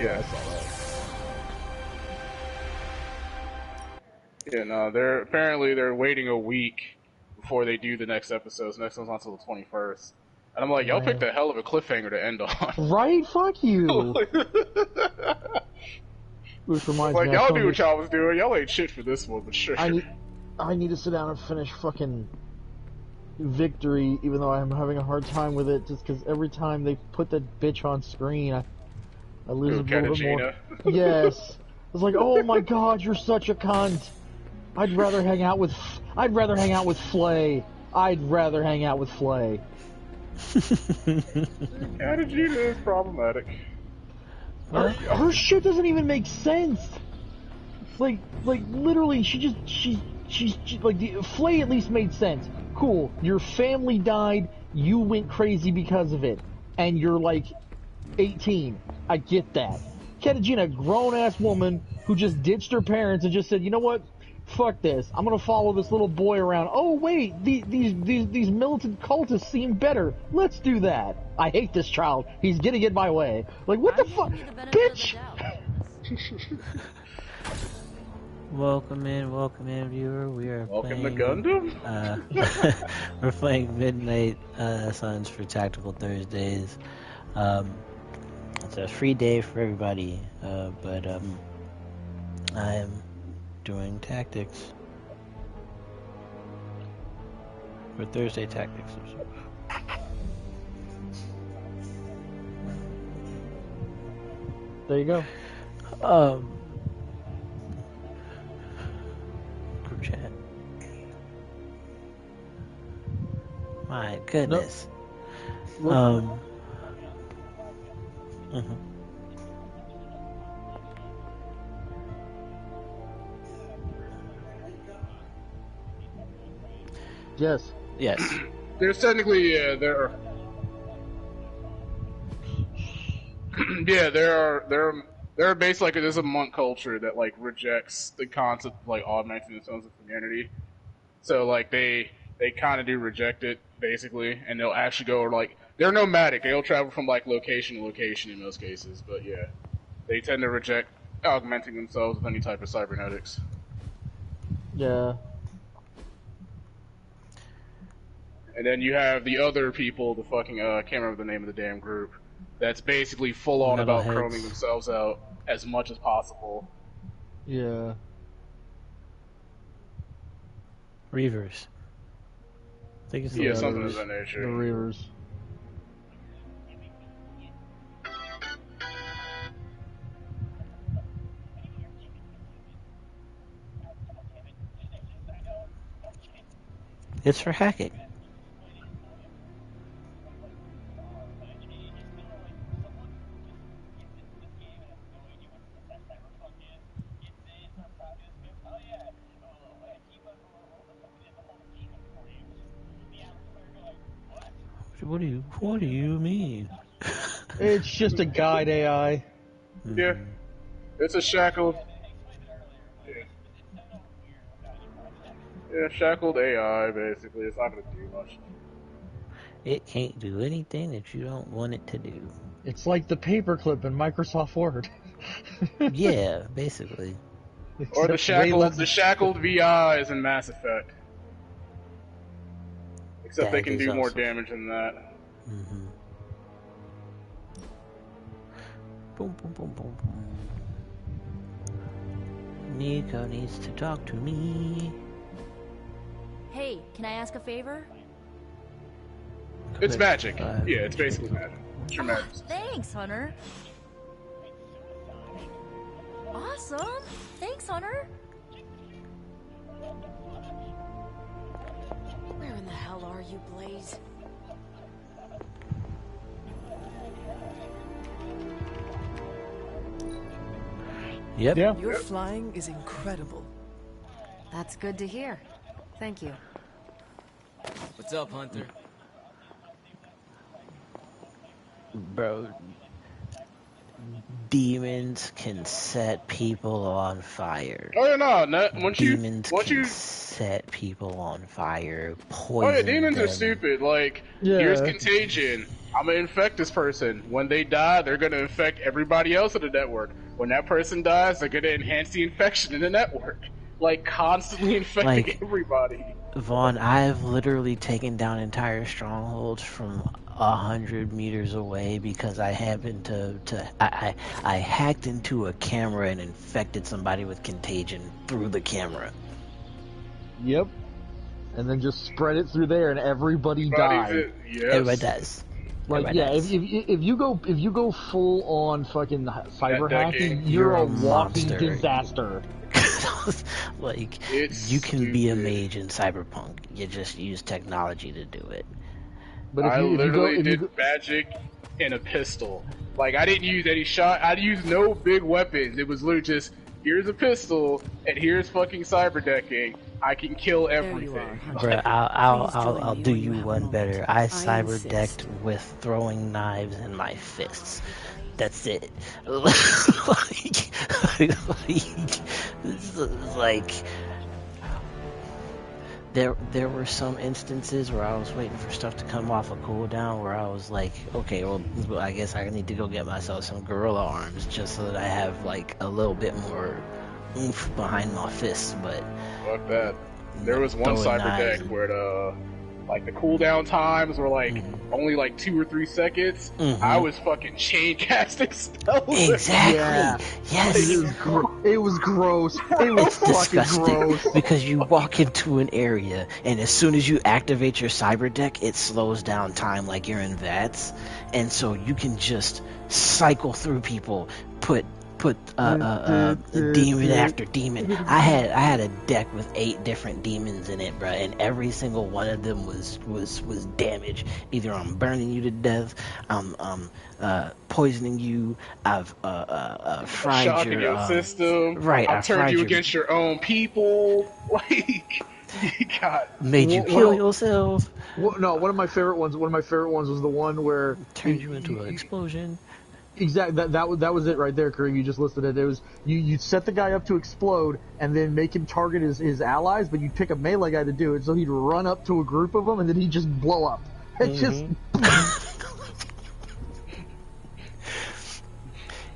Yeah, I saw that. Yeah, no, they're waiting a week before they do the next episodes. Next one's not until the 21st. And I'm like, y'all picked a hell of a cliffhanger to end on. Right? Fuck you. Which reminds me, like, y'all do what y'all was doing. Y'all ain't shit for this one, but sure. I need to sit down and finish fucking Victory, even though I'm having a hard time with it, just because every time they put that bitch on screen, I lose a little bit more. Yes. It's like, oh my god, you're such a cunt. I'd rather hang out with Flay. I'd rather hang out with Flay. Katagina is problematic. Her shit doesn't even make sense. Like literally, she's like, Flay at least made sense. Cool, your family died, you went crazy because of it, and you're like 18. I get that. Katagina, grown-ass woman who just ditched her parents and just said, you know what? Fuck this. I'm gonna follow this little boy around. Oh wait, these militant cultists seem better. Let's do that. I hate this child. He's getting in my way. Like, what the fuck? Bitch! Welcome in, viewer. We are Welcome playing... to Gundam? We're playing Midnight Suns for Tactical Thursdays. It's a free day for everybody, but I am doing tactics. For Thursday tactics. There you go. Group chat. My goodness. Nope. Yes. Yes. There's technically, there are. There are based like there's a monk culture that like rejects the concept of like augmenting the sons of humanity. So like they kind of do reject it basically, and they'll actually go like they're nomadic. They'll travel from like location to location in most cases, but yeah, they tend to reject augmenting themselves with any type of cybernetics. Yeah. And then you have the other people, the fucking I can't remember the name of the damn group. That's basically full on about chroming themselves out as much as possible. Yeah. Reavers. I think it's the something of that nature. The Reavers. It's for hacking. What do you mean? It's just a guide AI. Yeah. It's a shackled. Yeah, shackled AI, basically. It's not going to do much. It can't do anything that you don't want it to do. It's like the paperclip in Microsoft Word. Yeah, basically. Or the shackled VIs in Mass Effect. Except they can do more damage than that. Mm-hmm. Boom, boom, boom, boom, boom. Nico needs to talk to me. Hey, can I ask a favor? It's magic. Yeah, it's basically magic. It's your magic. Thanks, Hunter. Awesome. Thanks, Hunter. Where in the hell are you, Blaze? Yep. Yeah. Your flying is incredible. That's good to hear. Thank you. What's up, Hunter? Bro, demons can set people on fire. Oh yeah, no. Demons can set people on fire. Poison. Oh yeah, demons are stupid. Like, here's contagion. I'm gonna infect this person. When they die, they're gonna infect everybody else in the network. When that person dies, they're gonna enhance the infection in the network. Like, constantly infecting Like, everybody. Vaughn, I've literally taken down entire strongholds from 100 meters away because I happened I hacked into a camera and infected somebody with contagion through the camera. Yep. And then just spread it through there, and everybody Everybody's died. Yes. Everybody does. Like, Everybody yeah, does. if you go full on fucking cyber hacking, decking. you're a walking monster. disaster. Like, It's you can be a stupid. mage in Cyberpunk. You just use technology to do it. But I if you literally did go, magic in a pistol. Like, I didn't use any shot. I used no big weapons. It was literally just, here's a pistol, and here's fucking cyber decking. I can kill everything. Bruh, I'll do you one better. I cyber insist. decked with throwing knives in my fists. That's it. like there were some instances where I was waiting for stuff to come off a cooldown where I was like, okay, well, I guess I need to go get myself some gorilla arms just so that I have like a little bit more oomph behind my fists. But Fuck that. There was one throwing cyber knives deck where like the cooldown times were like only like 2 or 3 seconds. I was fucking chain casting spells. Exactly. Yeah. Yes. it was gross. It was It's fucking disgusting gross. because you walk into an area and as soon as you activate your cyber deck, it slows down time like you're in VATS, and so you can just cycle through people, put demon after demon. I had a deck with 8 different demons in it, bruh, and every single one of them was damage. Either I'm burning you to death, I'm poisoning you, I've fried Shocking your system. right, I I've turned fried you your, against your own people. Like, you got made you What- kill what- yourself, No, one of my favorite ones. One of my favorite ones was the one where turned you into an explosion. Exactly. That was it right there, Kareem. You just listed it. It was you set the guy up to explode and then make him target his allies, but you'd pick a melee guy to do it, so he'd run up to a group of them and then he'd just blow up. It just.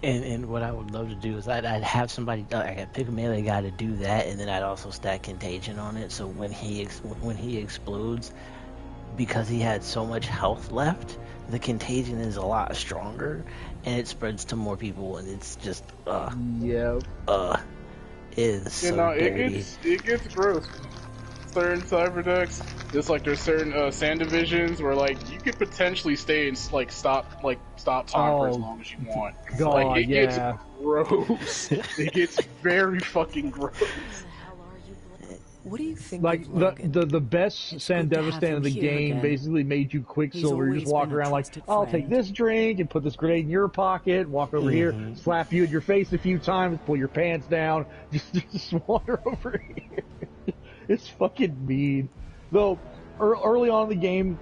And what I would love to do is I'd have somebody, I could pick a melee guy to do that, and then I'd also stack contagion on it. So when he explodes, because he had so much health left, the contagion is a lot stronger, and it spreads to more people, and it's just Yeah. it is so you know, dirty. it gets gross. Certain cyber decks, just like there's certain sand divisions where like you could potentially stay and like stop time for as long as you want. God, Like it yeah. gets gross. It gets very fucking gross. What do you think Like of Logan? the best It's San good to have Devastan him of the here game again. basically made you Quicksilver. You always just walk been a around like, trusted I'll friend. take this drink and put this grenade in your pocket, walk over here, slap you in your face a few times, pull your pants down, just wander over here. It's fucking mean. Though, early on in the game,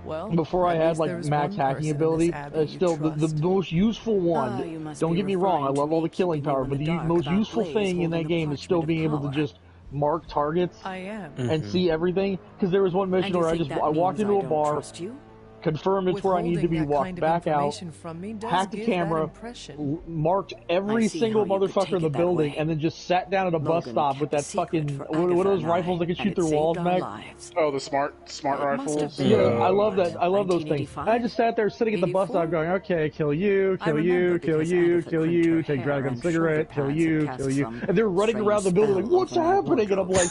Well, before I at had least like there is max one hacking person in ability, this abbey you still the trust. most useful one. Oh, you must Don't be get me wrong, I referring to love all the me killing keeping you power, in but the the dark most about useful Blaze thing in that holding the game is still parchment of being able to power. just mark targets I am. and see everything. Because there was one mission And you where I think just that I walked means into I a don't bar, trust you? confirmed it's where I need to be, Withholding that walked kind of back out, information from me does hacked the give that camera, impression. marked every I see single how you could motherfucker take in the it that building, way. and then just sat down at a bus Logan stop with kept a that secret fucking for what are Agatha those and rifles I, that can and shoot it through saved walls, our Meg? lives. Oh, the smart It must have rifles. been Yeah, I love that. what, I love those things. And I just sat there sitting at the bus stop 84? going, okay, kill you, I kill you, remember kill because you, Agatha kill crimped you, her take hair dragon and cigarette, shoulder kill pads you, and cast kill you. some And they're running strange around the building like, spell what's over my happening? And I'm wardrobe. like,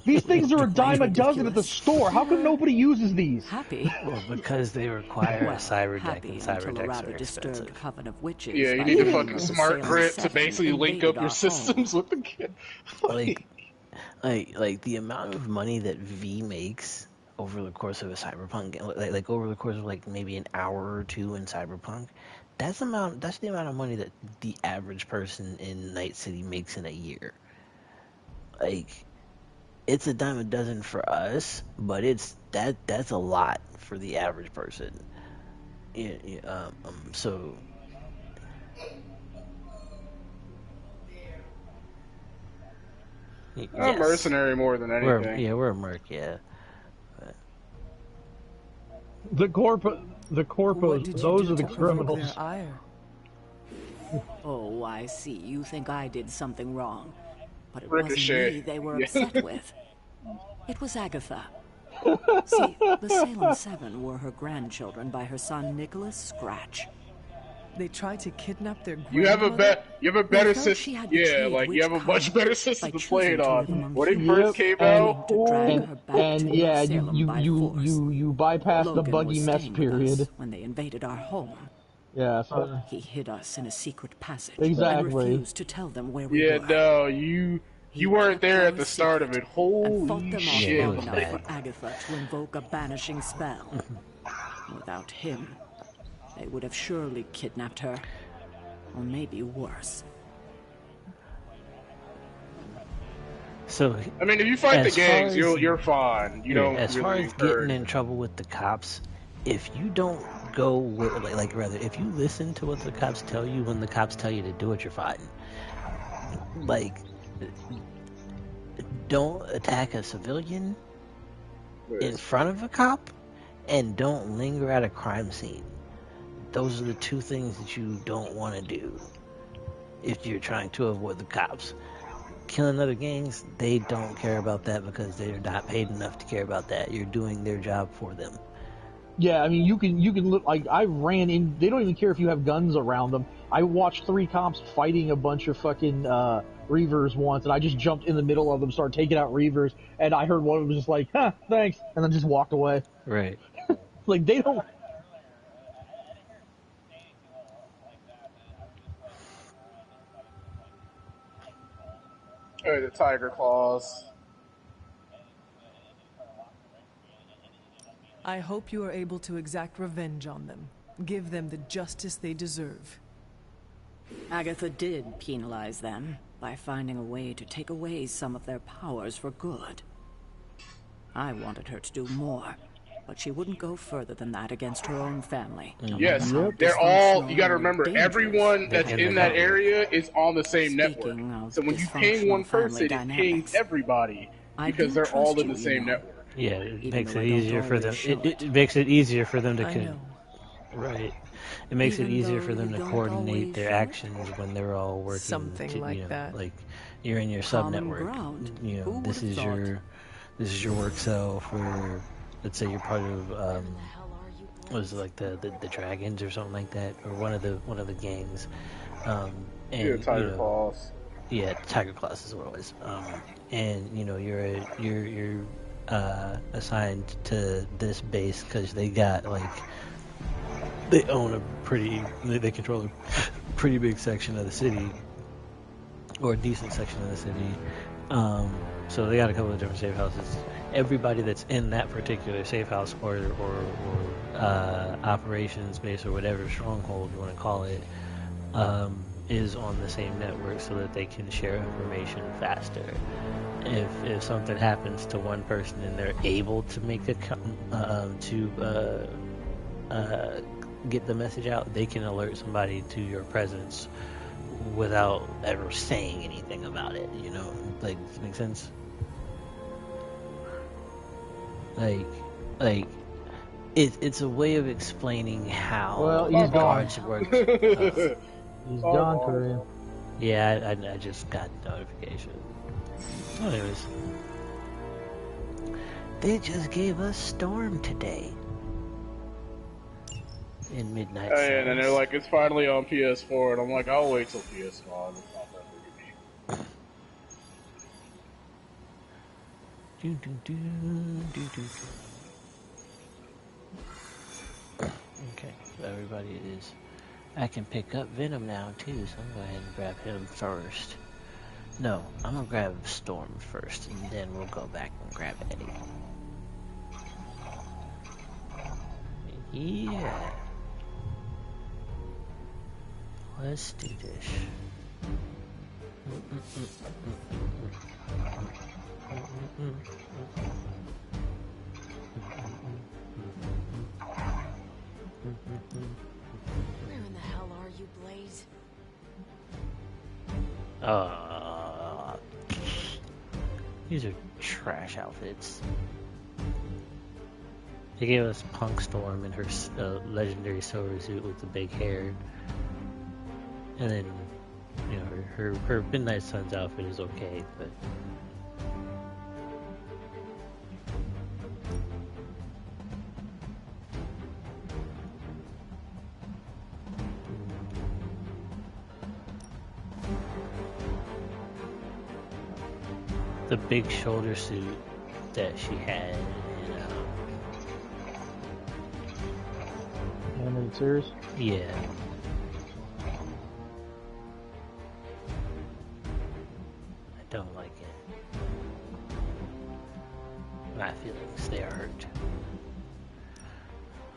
these things are a dime a dozen at the Ridiculous. store. How come nobody uses these? Happy? Well, because they require Well, a cyber deck, happy and cyber until a decks rather are disturbed expensive. coven of witches. Yeah, you by need the to name fucking of smart Salem grid to Seven basically link invaded up your our systems home. with the kid. Like the amount of money that V makes over the course of a cyberpunk, like over the course of like maybe an hour or two in cyberpunk, that's the amount of money that the average person in Night City makes in a year. Like, it's a dime a dozen for us, but that's a lot for the average person. So I'm yes, mercenary more than anything. we're a merc, yeah. The core The What corpos, did you those do are the to provoke criminals. their ire? Oh, I see. You think I did something wrong. But it wasn't Ricochet. me they were Yeah. upset with. It was Agatha. See, the Salem Seven were her grandchildren by her son Nicholas Scratch. They tried to kidnap their You have a grandmother? better felt system. she had Yeah, betrayed like you have a witch much kind better system by to play it choosing to on. live among When it humans, first came planning out, to drag her back and to yeah, Salem by force. you bypass the Logan buggy was mess staying period. with us when they invaded our home. Yeah, so He hid us in a secret passage Exactly. and refused to tell them where we yeah, were. no, you weren't kept there our at the start of secret it. and fought Holy them off Yeah, it shit! long was enough bad. for Agatha to invoke a banishing spell. Without him, they would have surely kidnapped her. Or maybe worse. So, I mean, if you fight the as far gangs, as- you're fine. You don't as really far as encourage getting in it. trouble with the cops, if you don't go with, like rather, if you listen to what the cops tell you when the cops tell you to do it, you're fine. Like, don't attack a civilian in front of a cop, and don't linger at a crime scene. Those are the two things that you don't want to do if you're trying to avoid the cops. Killing other gangs, they don't care about that because they're not paid enough to care about that. You're doing their job for them. yeah, I mean, you can look like I ran in. They don't even care if you have guns around them. I watched 3 cops fighting a bunch of fucking Reavers once, and I just jumped in the middle of them, started taking out Reavers, and I heard one of them just like, "Huh, thanks," and then just walked away. Right. Like they don't. Oh, the tiger claws. I hope you are able to exact revenge on them. Give them the justice they deserve. Agatha did penalize them by finding a way to take away some of their powers for good. I wanted her to do more, but she wouldn't go further than that against her own family. No Yes, matter how they're all. You dysfunctional got to or remember, dangerous. everyone that's in in the that network. area is on the same network. Speaking of So when you ping one dysfunctional person, family it pings dynamics, everybody I because do they're all trust in the you, same you know. network. Yeah, it Even makes though it I don't easier for them. always show It makes it easier for them to I know. right. It makes it Even easier though for them you to don't coordinate always their show it? actions when they're all working. Something to, like that. Like you're in your sub Common network. ground. You Who know, this would've is thought? your work cell for. Let's say you're part of what is it, like the dragons or something like that, or one of the gangs. And Yeah, tiger you know, claws. yeah, Tiger Class is what it was. And you know, you're assigned to this base because they got like they own they control a pretty big section of the city, or a decent section of the city. So they got a couple of different safe houses. Everybody that's in that particular safe house or operations base or whatever stronghold you want to call it, is on the same network so that they can share information faster. If something happens to one person and they're able to make get the message out, they can alert somebody to your presence without ever saying anything about it. You know, like, does it make sense? Like it's a way of explaining how Well, he's gone. guards work. He's gone, Korean. Yeah, I just got notification. Anyways, they just gave us Storm today in Midnight Suns. And they're like, it's finally on PS4, and I'm like, I'll wait till PS5. It's not that big of a deal. Okay, so everybody is. I can pick up Venom now too, so I'm going to go ahead and grab him first. No, I'm going to grab Storm first, and then we'll go back and grab Eddie. Yeah. Let's do this. Where in the hell are you, Blaze? These are trash outfits. They gave us Punk Storm in her legendary silver suit with the big hair. And then, you know, her Midnight Suns outfit is okay, but... The big shoulder suit that she had in Animated series? yeah. I don't like it. My feelings, they are hurt.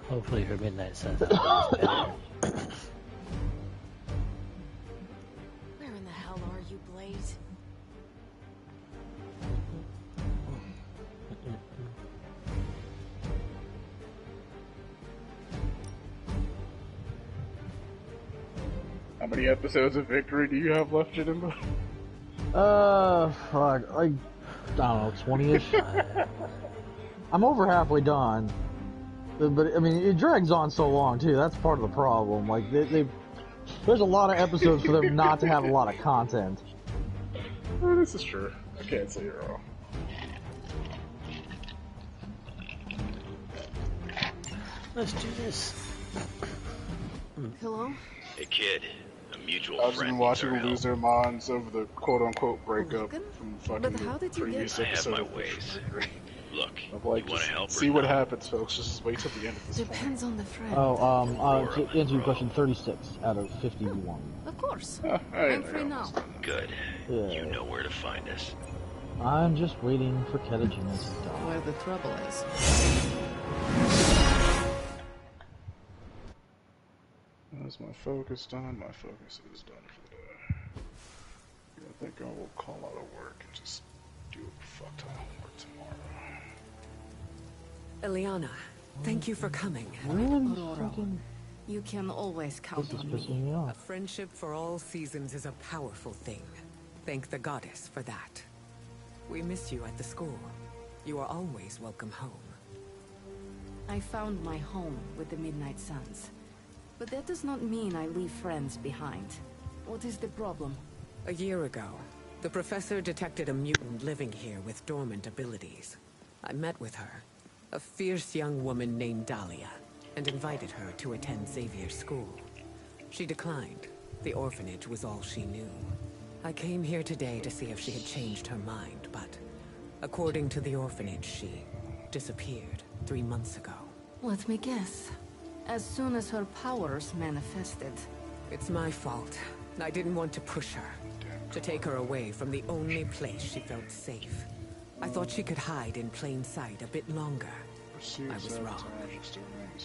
Hopefully her Midnight Suns outfit is better. Where in the hell are you, Blaze? How many episodes of Victory do you have left, Jimbo? Fuck, like, I don't know, 20-ish? I'm over halfway done. But, I mean, it drags on so long, too. That's part of the problem. Like, there's a lot of episodes for them not to have a lot of content. Oh, this is true. I can't say you're wrong. Let's do this. Hello? Hey kid, a mutual I've friend been needs watching our them lose help. their minds over the quote-unquote breakup Logan? from fucking But how did you previous I have episode my of ways. Look, I'm like, you want to just help or see what no? happens, folks. Just wait till the end of this. Depends on the friend. To answer your question, 36 out of 51. Of course. Film. I'm free now. Good. Yeah. You know where to find us. I'm just waiting for Ketagina to die. Where the trouble is. That's my focus done. My focus is done for the day. I think I will call out of work and just do a fuck ton of work tomorrow. Eliana, thank you for coming. Really? Aurora. Fucking... You can always count This is on pissing me. me A off. friendship for all seasons is a powerful thing. Thank the goddess for that. We miss you at the school. You are always welcome home. I found my home with the Midnight Suns. But that does not mean I leave friends behind. What is the problem? A year ago, the professor detected a mutant living here with dormant abilities. I met with her, a fierce young woman named Dahlia, and invited her to attend Xavier's school. She declined. The orphanage was all she knew. I came here today to see if she had changed her mind, but according to the orphanage, she disappeared 3 months ago. Let me guess. As soon as her powers manifested. It's my fault. I didn't want to push her, to take her away from the only place she felt safe. I thought she could hide in plain sight a bit longer. I was wrong.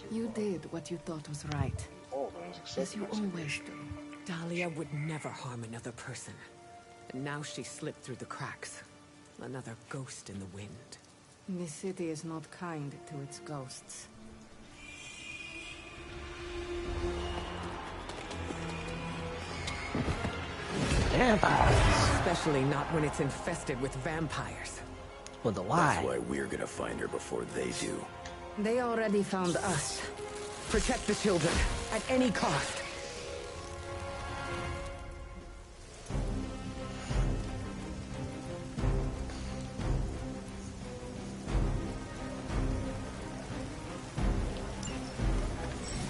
You did what you thought was right. As you always do. Dahlia would never harm another person. And now she slipped through the cracks. Another ghost in the wind. This city is not kind to its ghosts. Vampires. Especially not when it's infested with vampires. Well, the lie. That's why we're gonna find her before they do. They already found us. Protect the children, at any cost.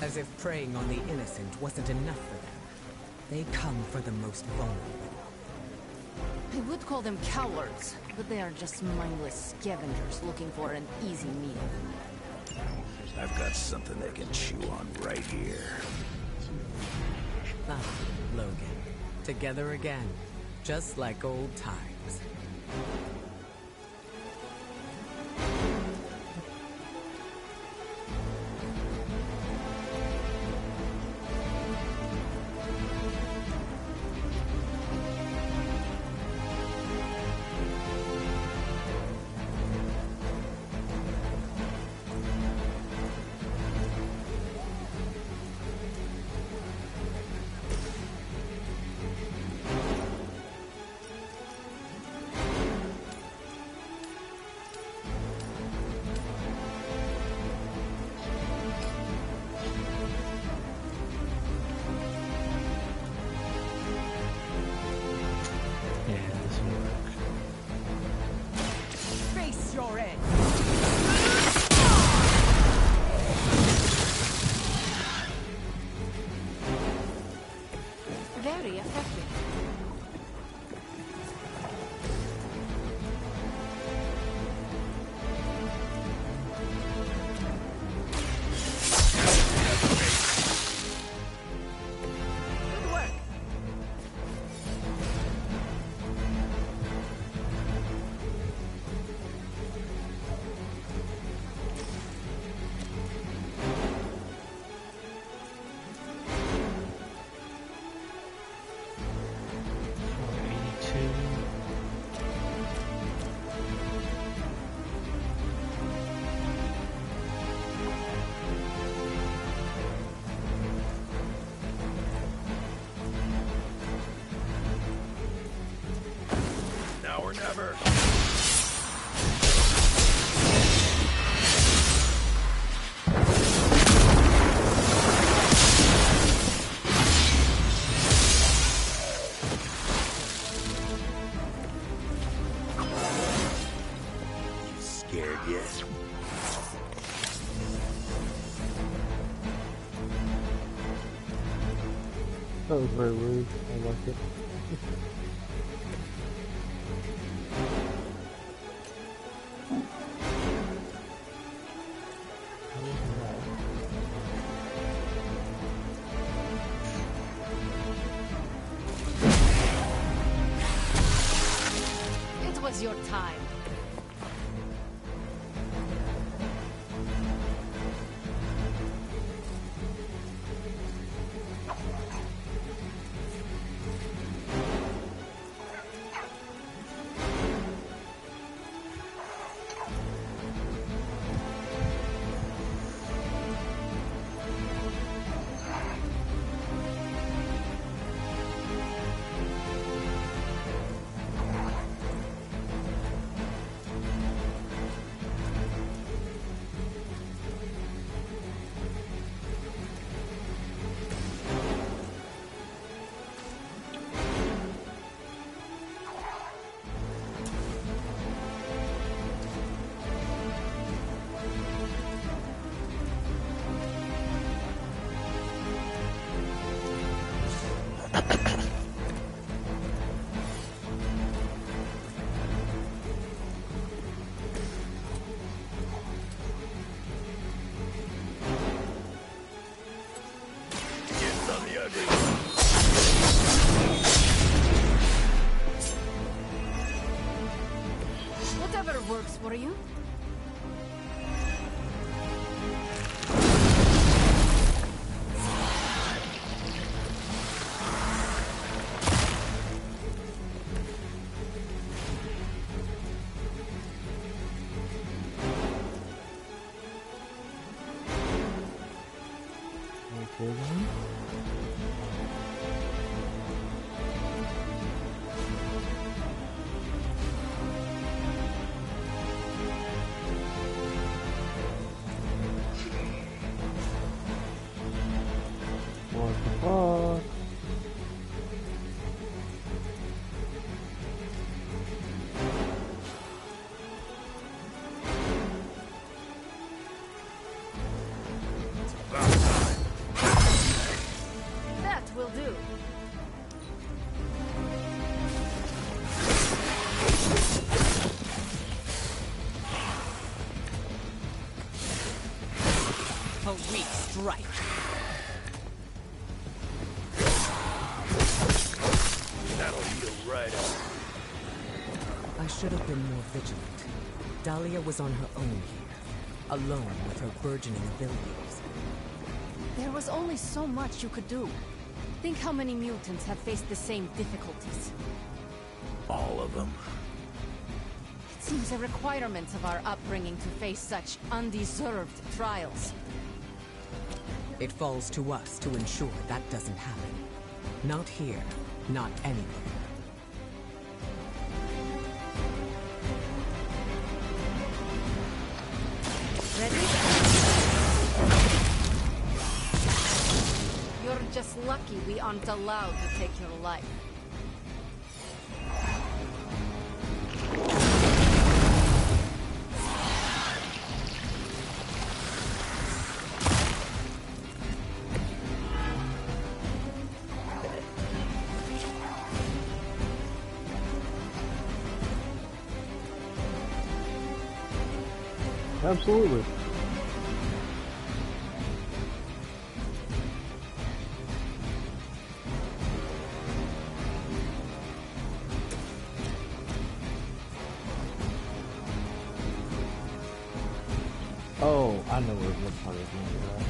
As if preying on the innocent wasn't enough for them. They come for the most vulnerable. I would call them cowards, but they are just mindless scavengers looking for an easy meal. I've got something they can chew on right here. Ah, Logan. Together again. Just like old times. very effective. Good work. Now or never. You scared yet? That was very rude. I liked it. It was your time. Whatever works for you. What the fuck? That will do. A weak strike. That'll heal right up. I should have been more vigilant. Dahlia was on her own here, alone with her burgeoning abilities. There was only so much you could do. Think how many mutants have faced the same difficulties. All of them. It seems a requirement of our upbringing to face such undeserved trials. It falls to us to ensure that doesn't happen. Not here, not anywhere. Ready? You're just lucky we aren't allowed to take your life. Absolutely. Oh, I know what part of the game you're at.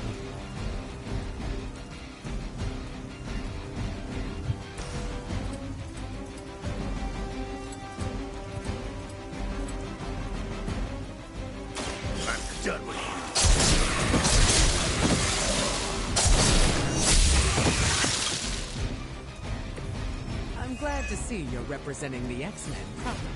I'm done with you. I'm glad to see you're representing the X-Men properly.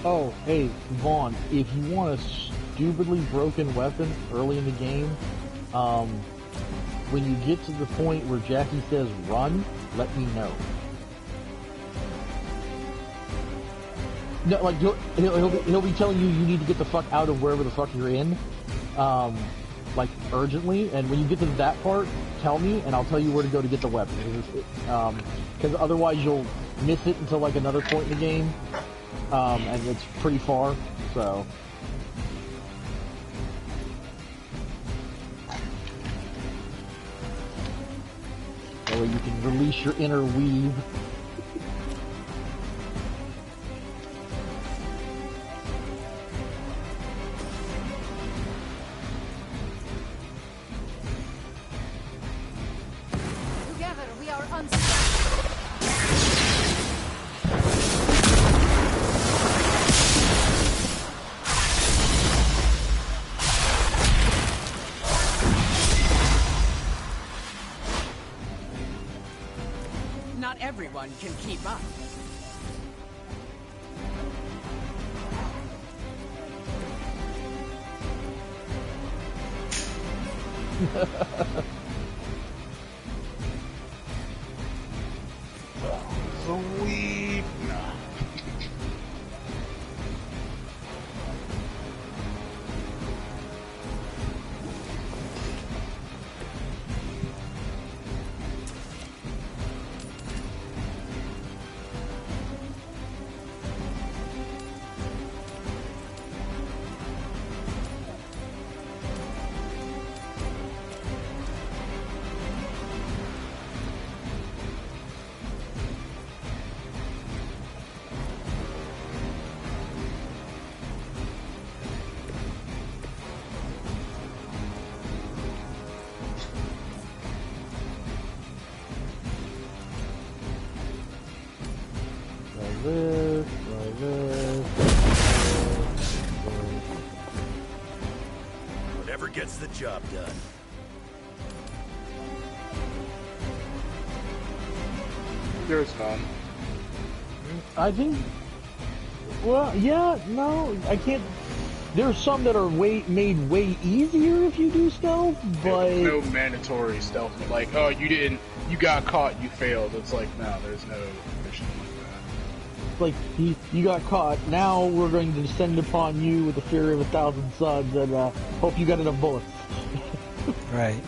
Oh, hey, Vaughn, if you want a stupidly broken weapon early in the game, when you get to the point where Jackie says run, let me know. No, like, he'll be telling you you need to get the fuck out of wherever the fuck you're in, like, urgently, and when you get to that part, tell me, and I'll tell you where to go to get the weapon. Because otherwise you'll miss it until, like, another point in the game. And it's pretty far, so. That way you can release your inner weave. Together we are unstoppable. Not everyone can keep up. Sweet. Nah. This. Whatever gets the job done. There's none. I think. Well, yeah, no, I can't. There's some that are made way easier if you do stealth, but There's no mandatory stealth. Like, oh, you got caught, you failed. It's like, no, there's no mission like that. like you got caught. Now we're going to descend upon you with the fury of 1,000 suns, and hope you got enough bullets. Right.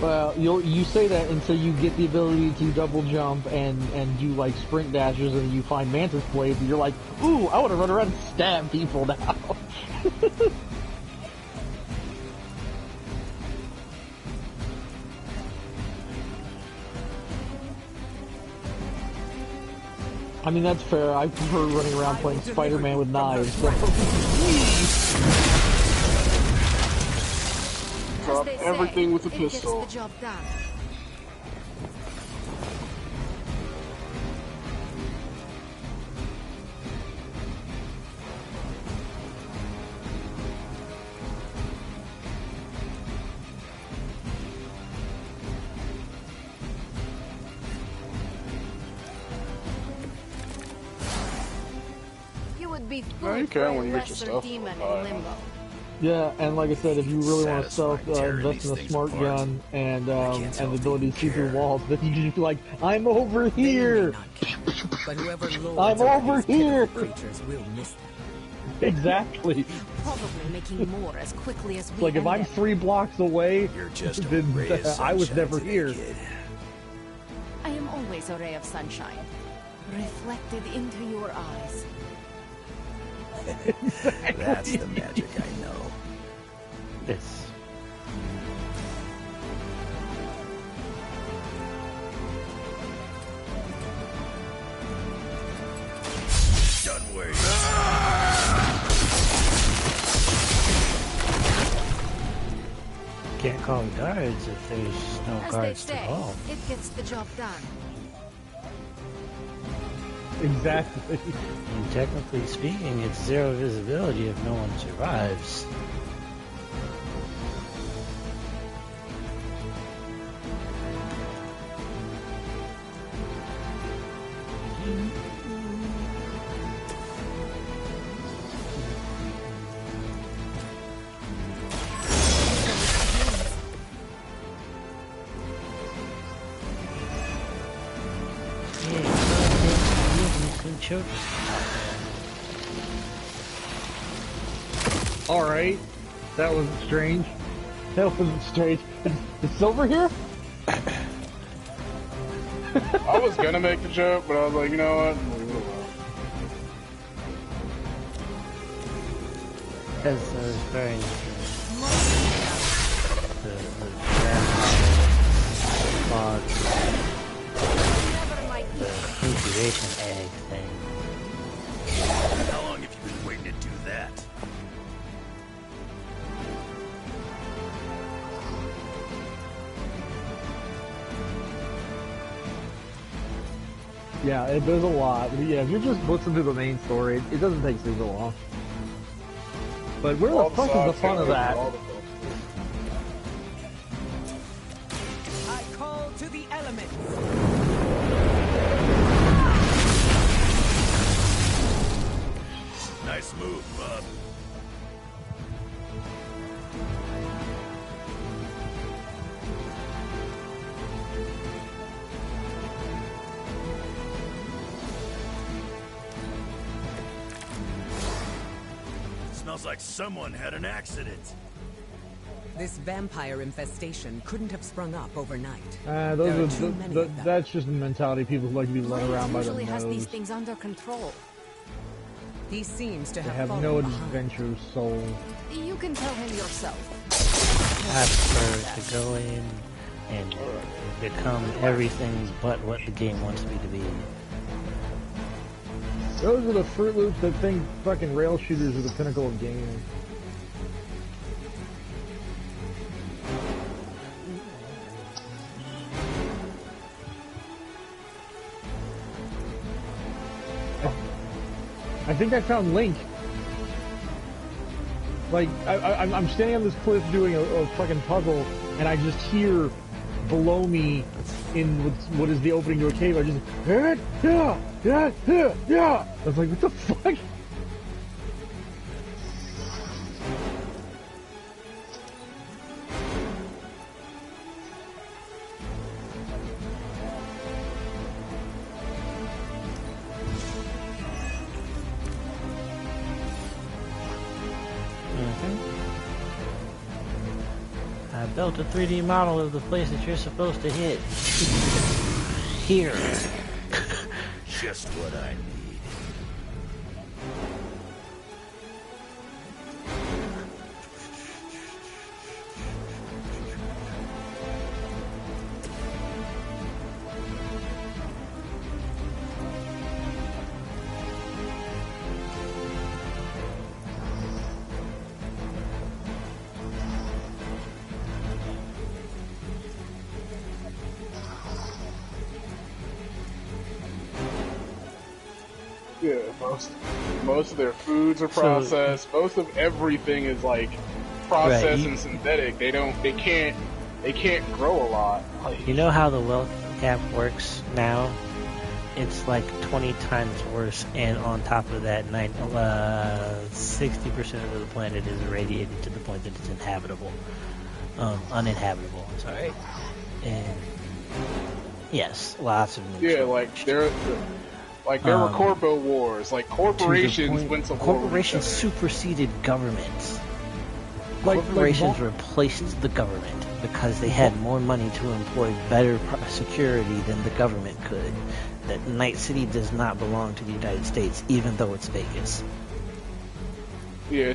Well, you say that until you get the ability to double jump and do like sprint dashes, and you find mantis blades, and you're like, ooh, I want to run around and stab people now. I mean, that's fair. I prefer running around playing Spider-Man with knives. So. Drop everything with a pistol. It gets the job done. be No, you food can for when a you get your lesser stuff. demon in limbo. Yeah, and like I said, if you really want to Satisfying tearing invest in these a things smart apart. gun and can't tell the if they ability to see through care. walls, then you can just be like, I'm over They may here! not care, but whoever I'm lords over over these here! pitiful creatures will miss them. Exactly. Probably making more as quickly as we Like, if end I'm them. 3 blocks away, You're just a then ray of I was sunshine never today, here. kid. I am always a ray of sunshine, reflected into your eyes. That's the magic I know. It's Done waiting. can't call guards if there's no As they guards to say, call. it gets the job done. Exactly. And technically speaking, it's zero visibility if no one survives. Children. Alright. That wasn't strange. That wasn't strange. Is Silver here? I was gonna make the joke, but I was like, you know what? As I was referring to the vampire the incubation egg thing. How long have you been waiting to do that? Yeah, there's a lot. But yeah, if you're just listening to the main story, it doesn't take super long. But where the fuck is the fun of that? I call to the elements. Nice move, bub. Smells like someone had an accident. This vampire infestation couldn't have sprung up overnight. Those are that's just the mentality of people who like to be led around by their usually has these nose. things under control. He seems to They have have fallen no behind. adventure soul. You can tell him yourself. I prefer to go in and become everything but what the game wants me to be. Those are the Fruit Loops that think fucking rail shooters are the pinnacle of gaming. I think I found Link. Like, I'm standing on this cliff doing a fucking puzzle, and I just hear below me in what is the opening to a cave, I just, yeah. I was like, what the fuck? I built a 3D model of the place that you're supposed to hit. Here. Just what I need. Yeah, most of their foods are processed. Most of everything is like processed and synthetic. They can't grow a lot. You know how the wealth gap works now? it's like 20 times worse, and on top of that, 60% of the planet is irradiated to the point that it's uninhabitable. I'm sorry. And yes, lots of yeah, like there were corpo wars. Like corporations went to war. Corporations superseded governments. Corporations replaced the government because they had more money to employ better security than the government could. That Night City does not belong to the United States, even though it's Vegas. Yeah,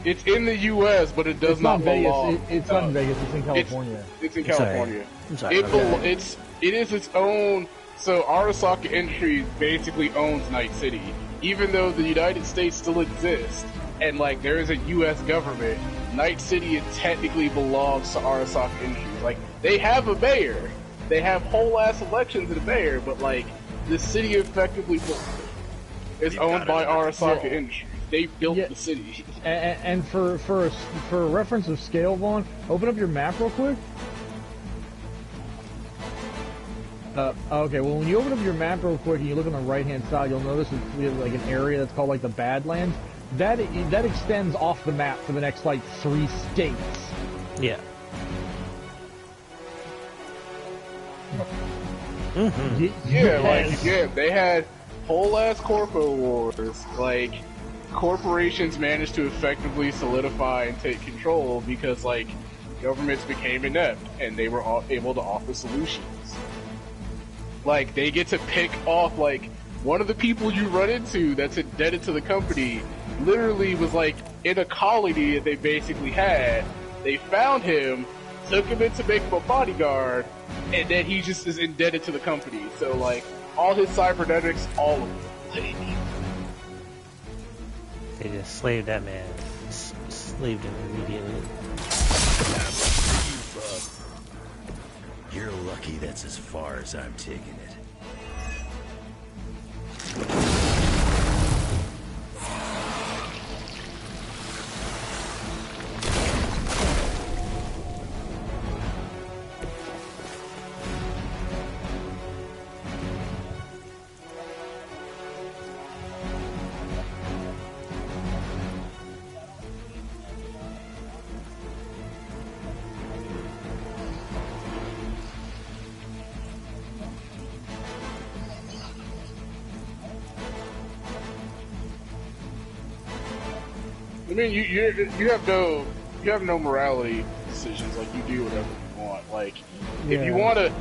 it's in the U.S., but it does not belong. It's not in Vegas. It's in California. It's in California. I'm sorry. It is its own. So Arasaka Industries basically owns Night City, even though the United States still exists, and like there is a U.S. government. Night City technically belongs to Arasaka Industries. Like they have a mayor, they have whole ass elections of the mayor, but like the city effectively is owned by Arasaka Industries. They built the city. And for a reference of scale, Vaughn, open up your map real quick. Okay, well, when you open up your map real quick and you look on the right-hand side, you'll notice it's like an area that's called like the Badlands. That extends off the map for the next like 3 states. Yeah. Mm-hmm. Yeah, they had whole ass corpo wars. Like corporations managed to effectively solidify and take control because like governments became inept and they were able to offer solutions. Like they get to pick off like one of the people you run into that's indebted to the company. Literally was like in a colony that they basically had. They found him, took him in to make him a bodyguard, and then he just is indebted to the company. So like all his cybernetics, all of it. They just slaved that man. Slaved him immediately. You're lucky that's as far as I'm taking it. I mean, you have no morality decisions. Like you do whatever you want. Like if you want a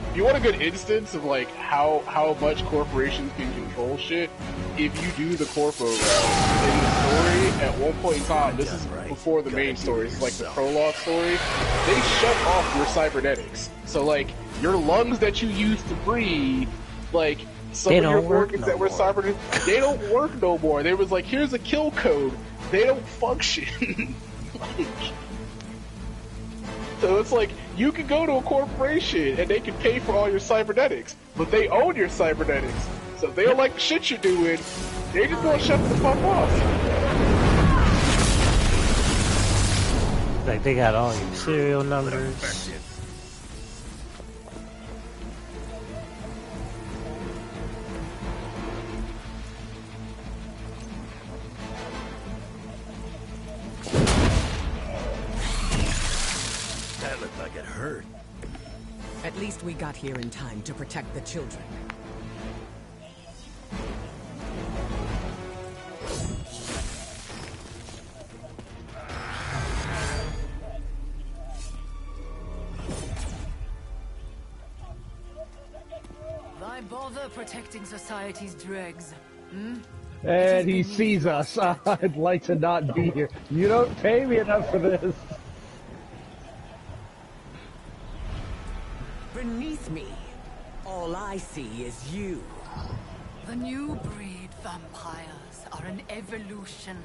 good instance of like how much corporations can control shit. If you do the corpo route in the story, at one point in time, this is before the main story. It's like the prologue story. They shut off your cybernetics. So like your lungs that you used to breathe, like some of your organs that were cybernetic, they don't work no more. They was like, here's a kill code. They don't function. So it's like, you can go to a corporation and they can pay for all your cybernetics, but they own your cybernetics. So if they don't like the shit you're doing, they just gonna shut the fuck off. Like they got all your serial numbers. That looked like it hurt. At least we got here in time to protect the children. Why bother protecting society's dregs? And he sees us. I'd like to not be here. You don't pay me enough for this. Beneath me, all I see is you. The new breed vampires are an evolution,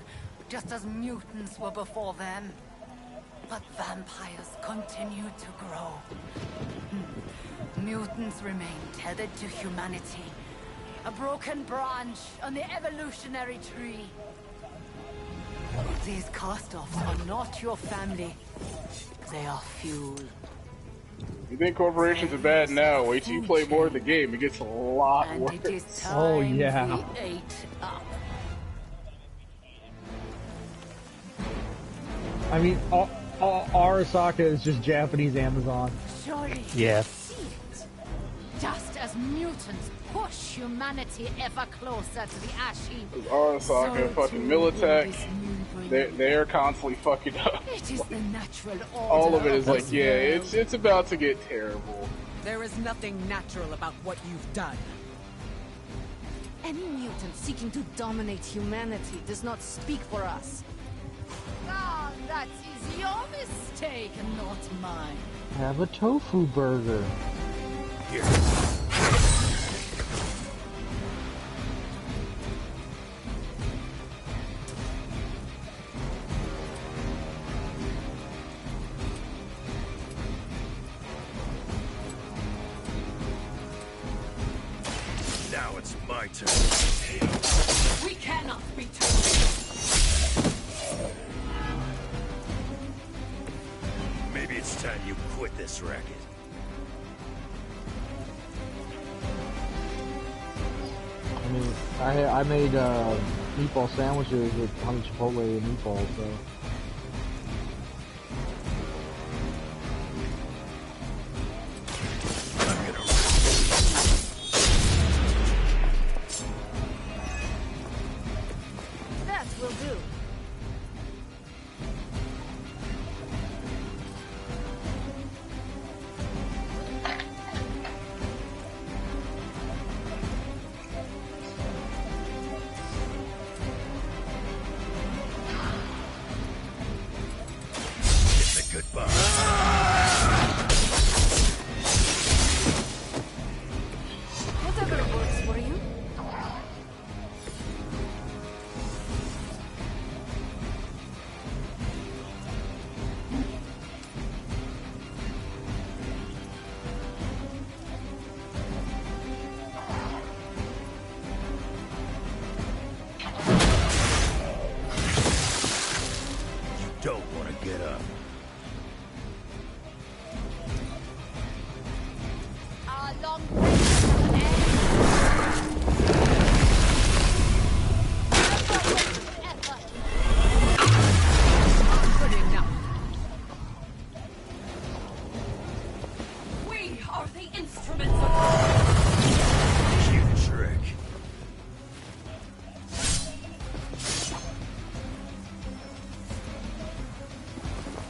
just as mutants were before them. But vampires continue to grow. Mutants remain tethered to humanity, a broken branch on the evolutionary tree. These cast-offs are not your family. They are fuel. You think corporations are bad now? Wait till you play more of the game. It gets a lot And worse. it is time Oh, yeah. we ate up. I mean, Arasaka is just Japanese Amazon. Surely Yeah. you see it. Just as mutants push humanity ever closer to the ash heap. Arasaka, fucking Militech, they're constantly fucking up. It is the natural order. All of it is like, this yeah, world. it's about to get terrible. There is nothing natural about what you've done. Any mutant seeking to dominate humanity does not speak for us. Ah, that is your mistake, not mine. Have a tofu burger. Here. Now it's my turn. We cannot be turned. Maybe it's time you quit this racket. I mean, I made meatball sandwiches with honey chipotle and meatballs, so. That will do. It's a goodbye. Whatever works for you. You don't want to get up. Our long race Good enough. We are the instruments of Cute trick.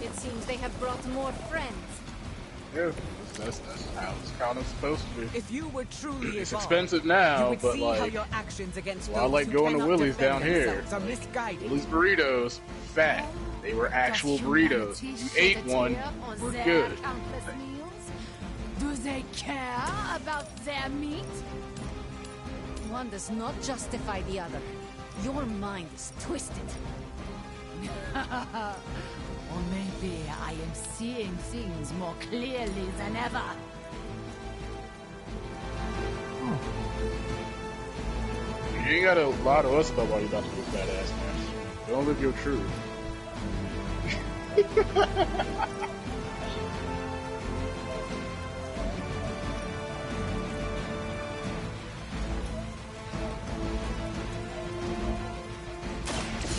It seems they have brought more friends. Yeah, that's how it's kind of supposed to be. If you were truly It's evolved, expensive you now, would but see how like, your actions against well, I those like who going to cannot Willie's defend down here. themselves are misguided. Willie's burritos, fat. They were actual burritos. You ate one, we're good. countless meals? Do they care about their meat? One does not justify the other. Your mind is twisted. Or maybe I am seeing things more clearly than ever. You ain't gotta lie to us about why you're about to be a badass, man. Don't live your truth.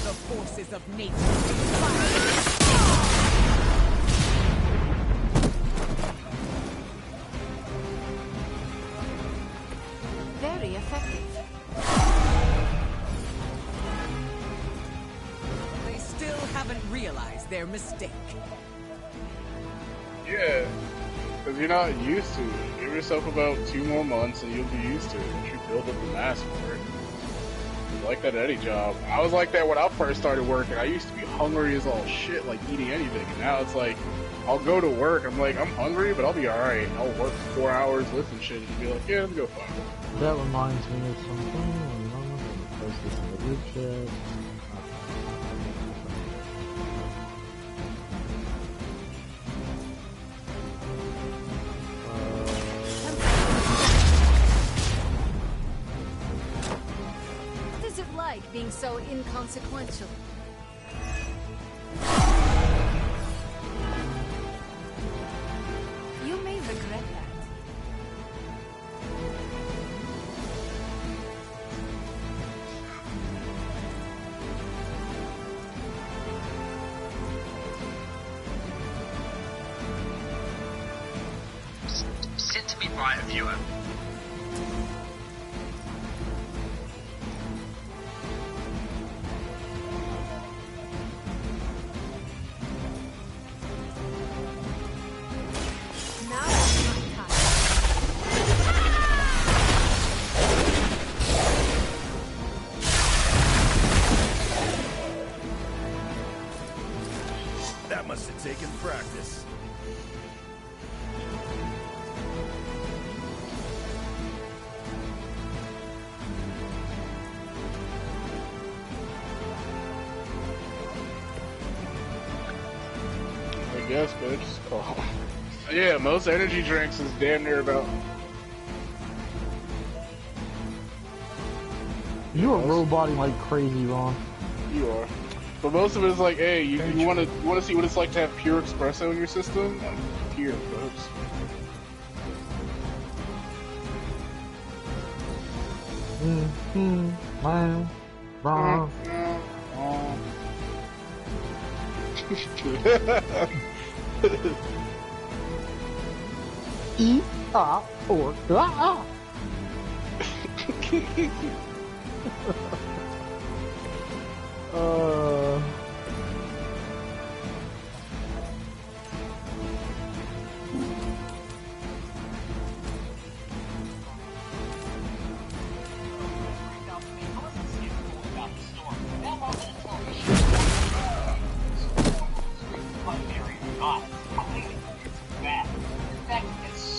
The forces of nature inspire. Very effective. They still haven't realized their mistake. Yeah, because you're not used to it. Give yourself about 2 more months and you'll be used to it. You build up the mass for it. It's like that at any job. I was like that when I first started working. I used to be hungry as all shit, like eating anything. And now it's like, I'll go to work, I'm like, I'm hungry, but I'll be alright. I'll work for 4 hours, lifting shit, and be like, yeah, let's go fuck it. That reminds me of something. One moment, let me post this in the group chat. What is it like being so inconsequential? You made the photos sent to me by a viewer. That must have taken practice. I guess, bitch. Oh. Yeah, most energy drinks is damn near about. You are roboting like crazy, Ron. You are. But most of it is like, hey, you want to see what it's like to have pure espresso in your system? Here, folks. Or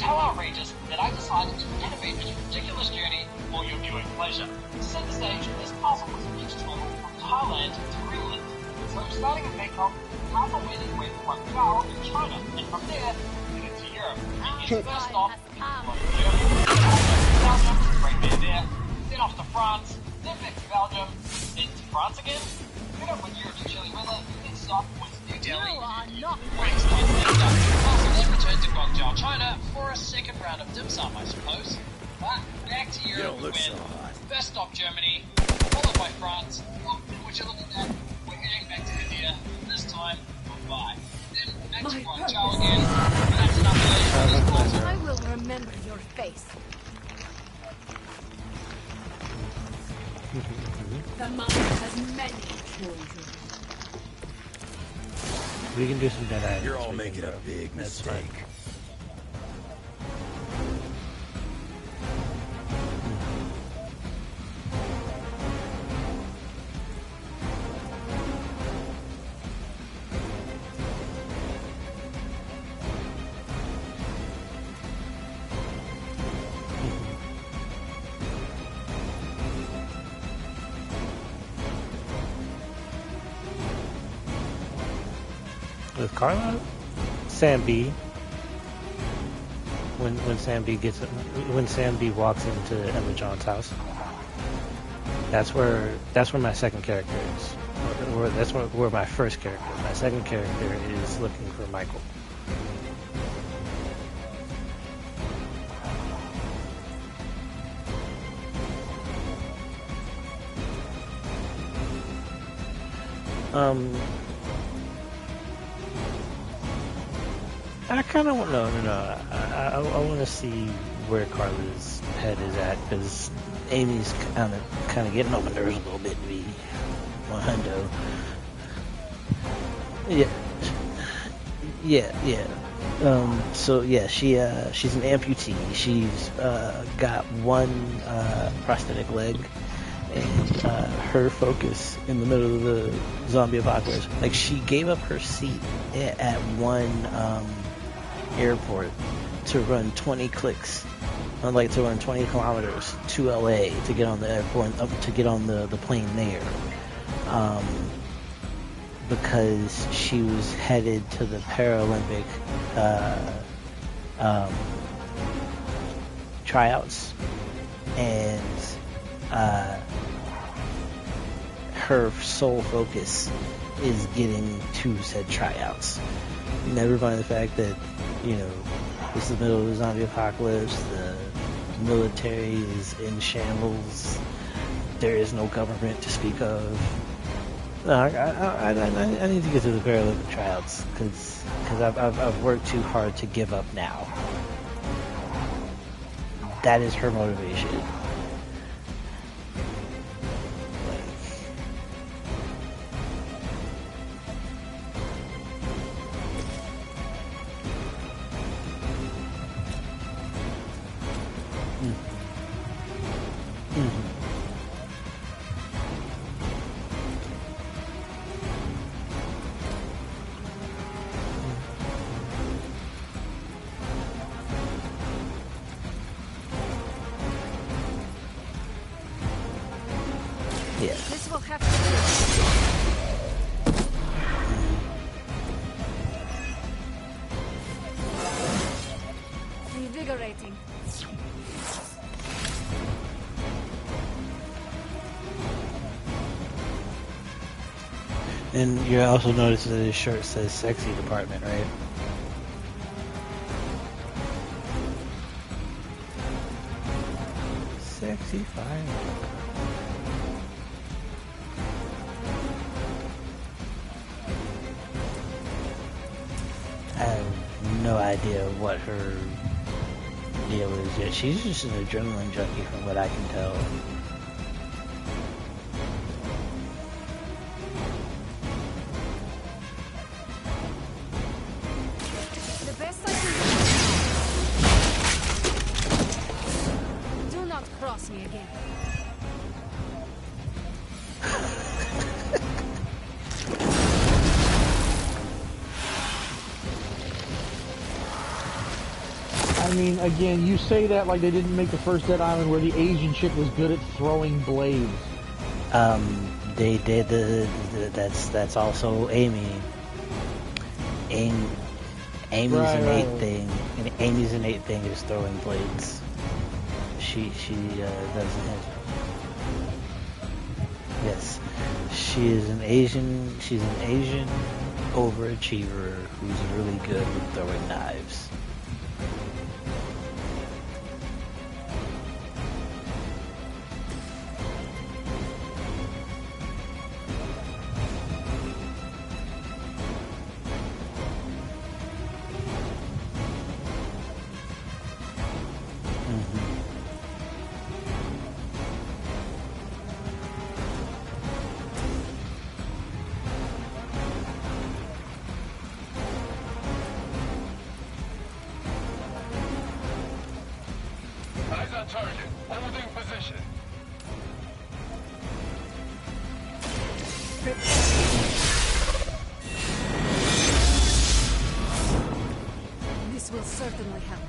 So outrageous that I decided to animate this ridiculous journey for your viewing pleasure. To set the stage, this puzzle was meant to travel from Thailand to Greenland. So starting in Bangkok, Alpha went its way to Guangzhou in China, and from there, headed to Europe. Its first stop was Belgium, right there, then off to France, then back to Belgium, then to France again, then up with Europe to chilly weather, then stop was New Delhi. Next time, then returned to Guangzhou, China for a second round of dim sum, I suppose. But back to Europe we went. First stop Germany, followed by France. Oh, would you look at that? We're heading back to India. This time, goodbye. Then back to Guangzhou again. And that's enough for this puzzle. I will remember your face. The mountain has many children. We can do some dead eye. You're all making a big mistake. With Carla, Sam B. When Sam B walks into Emma John's house, that's where my second character is. Or that's where my first character is. My second character is looking for Michael. I kind of want I want to see where Carla's head is at, because Amy's kind of getting on my nerves a little bit. To be 100. Yeah. So yeah, she's an amputee. She's got one prosthetic leg, and her focus in the middle of the zombie apocalypse, like she gave up her seat at one airport to run 20 clicks, like to run 20 kilometers to LA to get on the airport, to get on the plane there, because she was headed to the Paralympic tryouts, and her sole focus is getting to said tryouts. Never mind the fact that, you know, this is the middle of the zombie apocalypse, the military is in shambles, there is no government to speak of. No, I need to get to the Paralympic tryouts, because I've worked too hard to give up now. that is her motivation. This will have to be invigorating. And you also notice that his shirt says sexy department, right? Sexy fire. I have no idea what her deal is yet. She's just an adrenaline junkie from what I can tell. The best I can do. Do not cross me again. I mean, again, you say that like they didn't make the first Dead Island where the Asian chick was good at throwing blades. They did that's also Amy. Amy's innate thing, and Amy's innate thing is throwing blades. She doesn't have. Yes, she's an Asian overachiever who's really good with throwing knives. Eyes on target. Holding position. This will certainly help.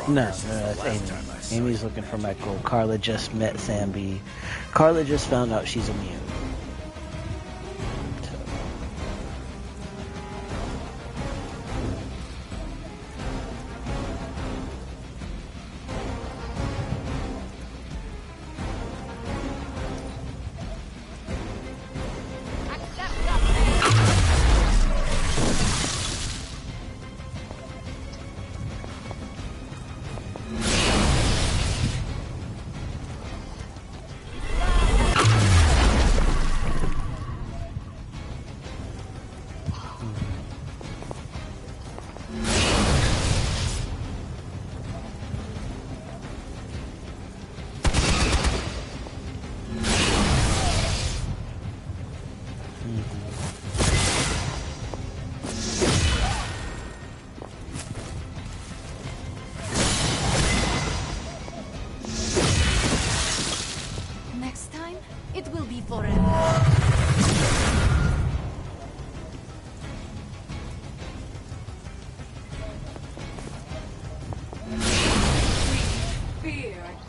No, that's Amy. Amy's looking for Michael. Carla just met Sambi. Carla just found out she's immune.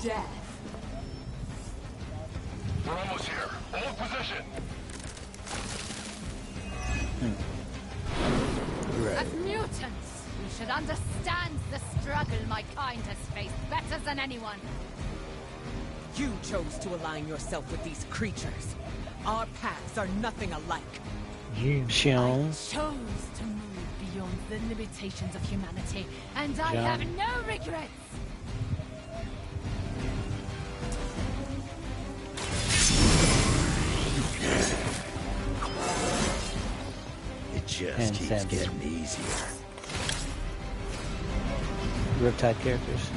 death. We're almost here. Hold position. As mutants, you should understand the struggle my kind has faced better than anyone. You chose to align yourself with these creatures. Our paths are nothing alike. I chose to move beyond the limitations of humanity, and I have no regrets. It just keeps getting easier. Riptide characters.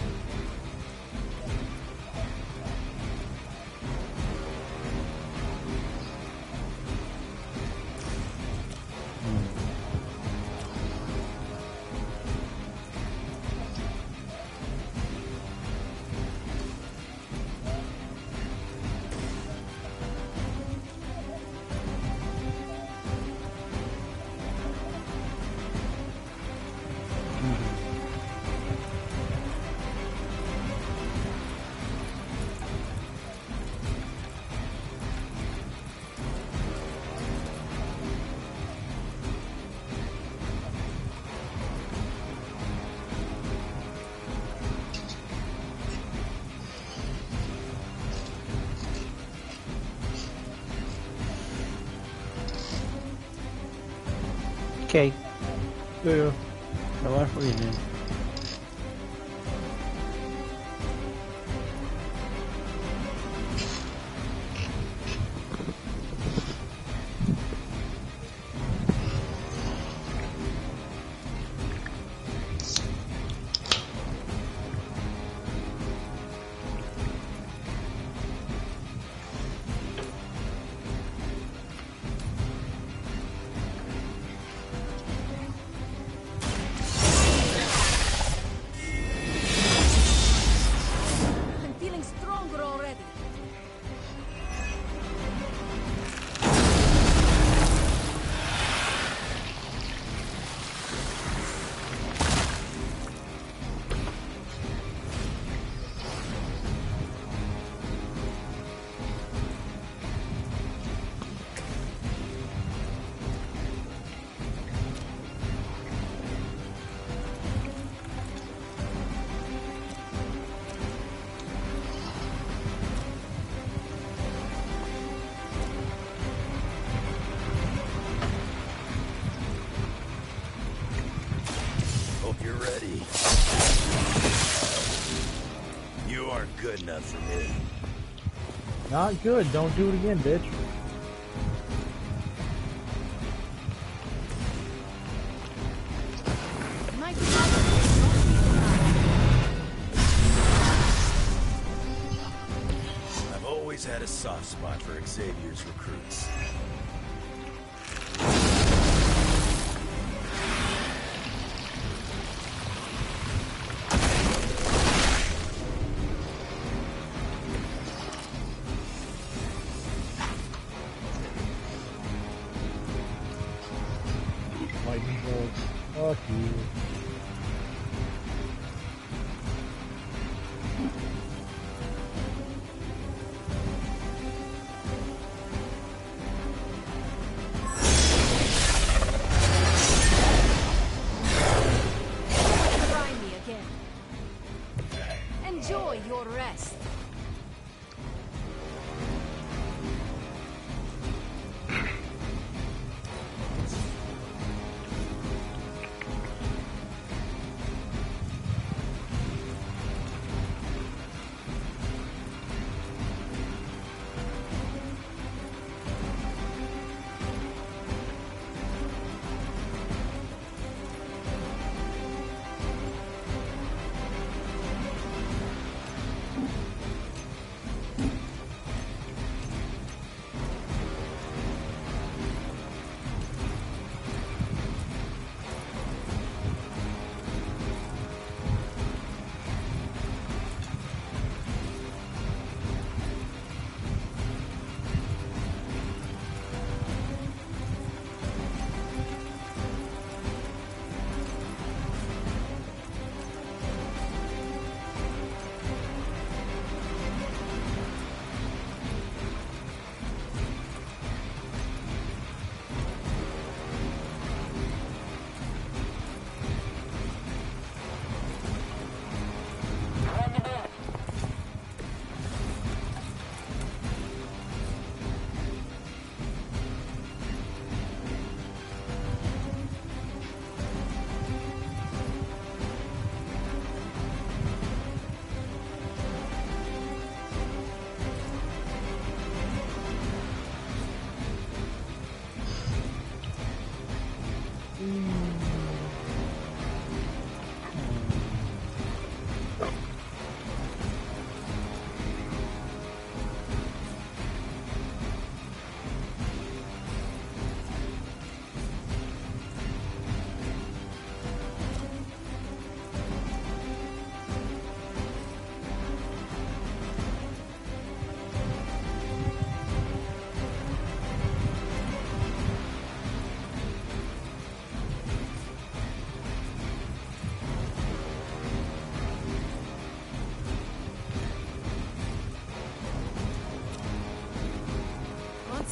Okay. Yeah. No life for you, man. You're ready. You aren't good enough for me. Not good. Don't do it again, bitch. I've always had a soft spot for Xavier's recruits. Lightning bolts. Fuck you. Try me again. Enjoy your rest.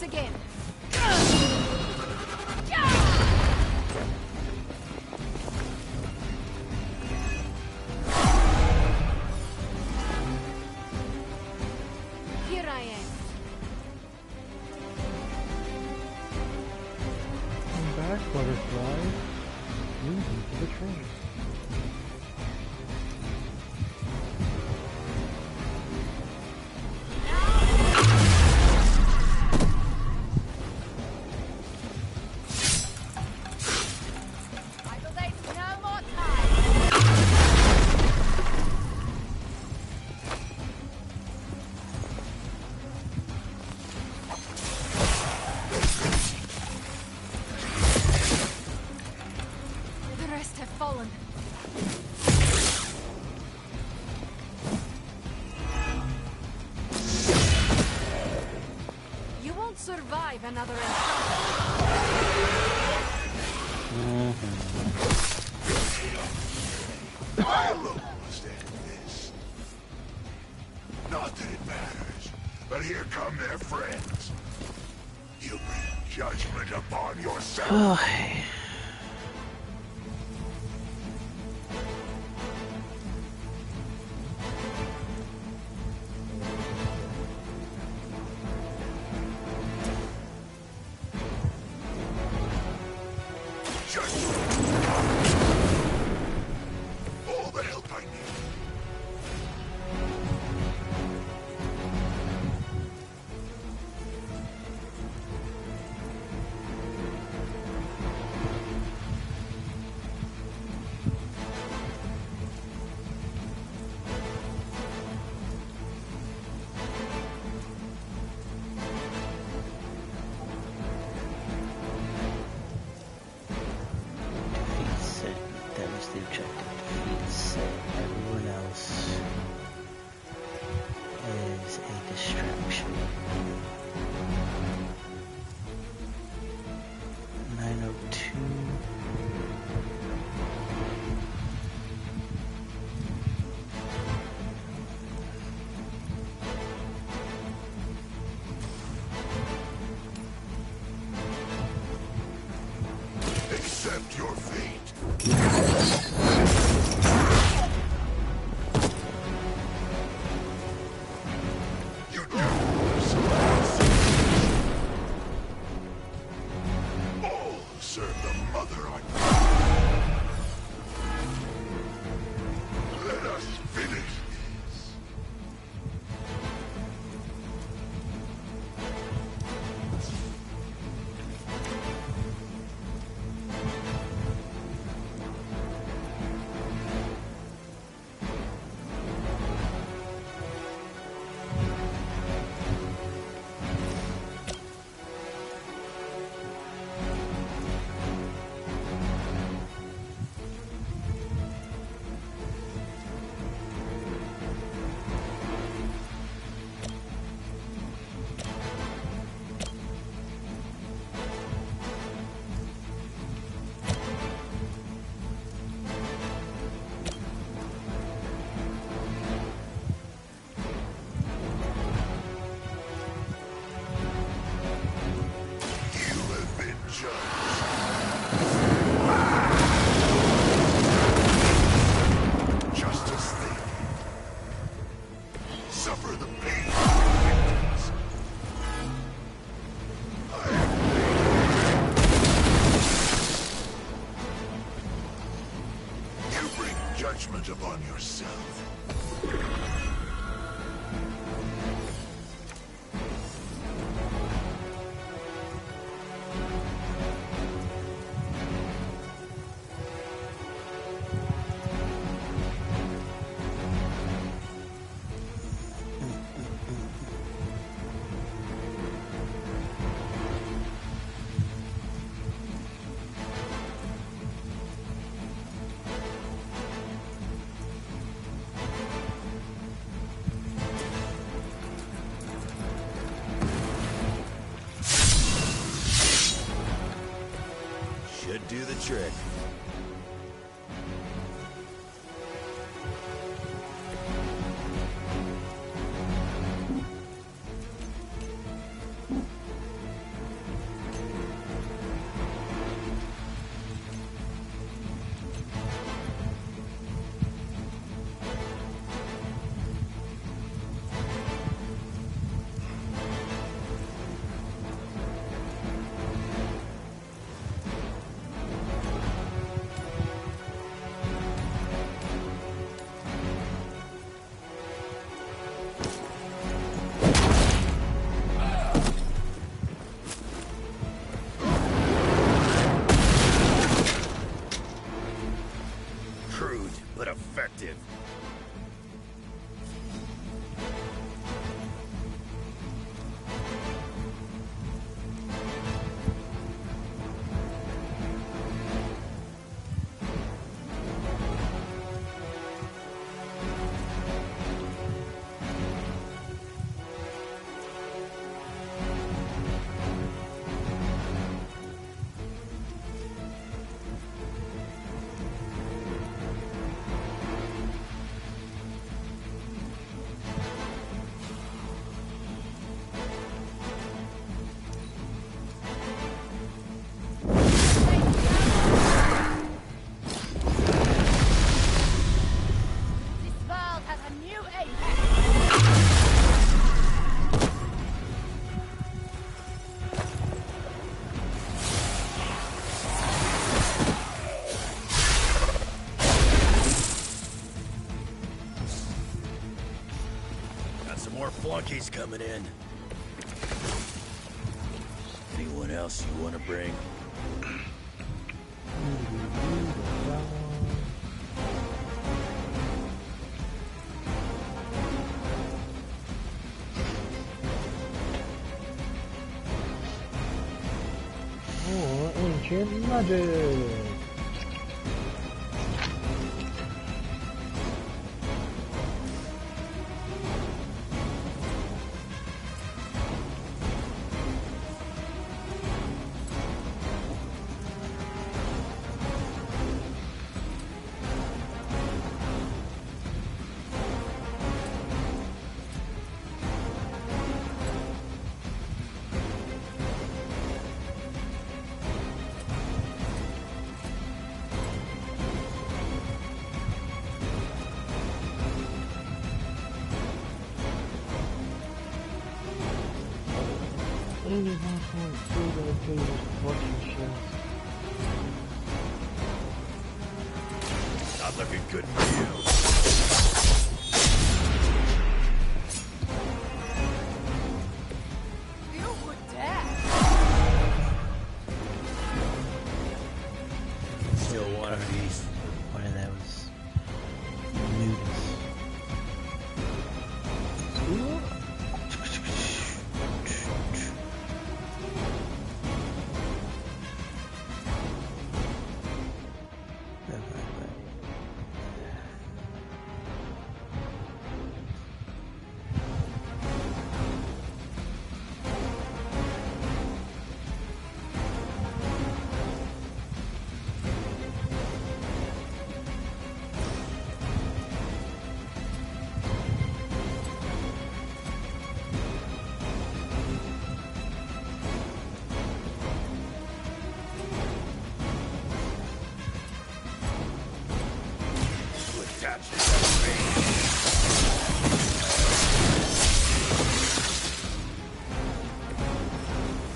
once again. Here I am. Come back, butterfly. Move into the train. Survive another encounter. I will understand this. Not that it matters, but here come their friends. You bring judgment upon yourself. All the help I need. The objective defeats Set. Everyone else is a distraction. 902. Accept your fate. You do all serve the mother on you. Let us finish this. Suffer the pain of your victims. You bring judgment upon yourself. Should do the trick. Crude, but effective. Flunkies coming in. Anyone else you want to bring? Oh, ancient magic. Not looking good for you. Still one of these. One of those nudist.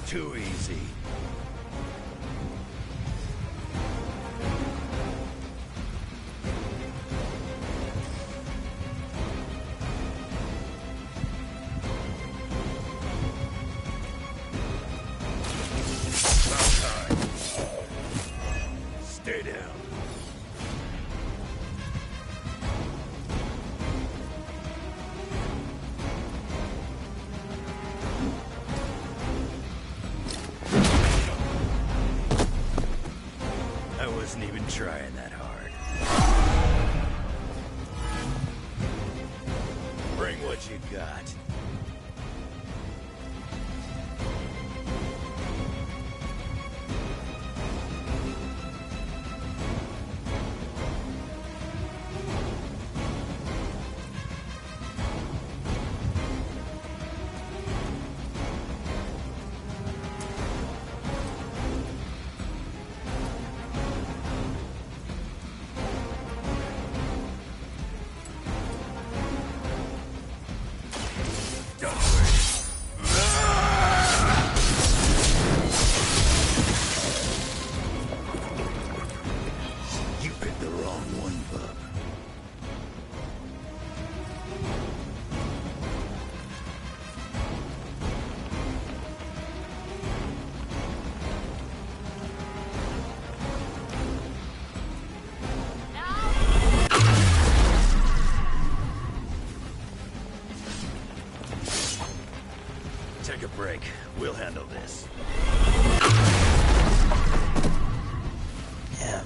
Too easy. Stay down. I wasn't even trying that hard. Bring what you got. break. We'll handle this. Yeah.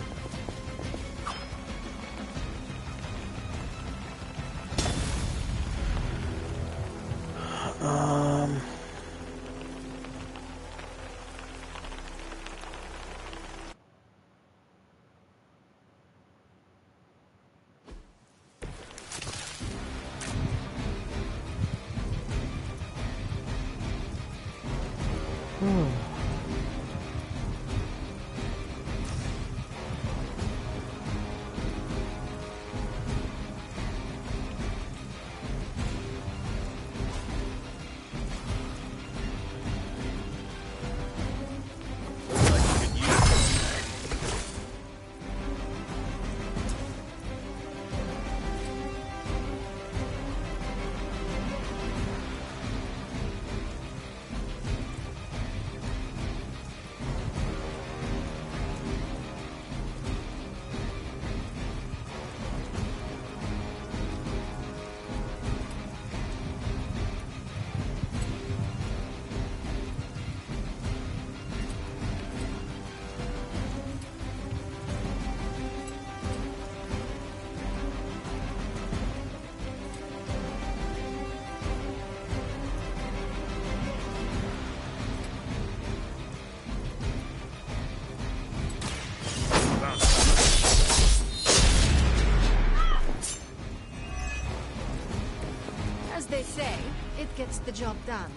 As they say, it gets the job done.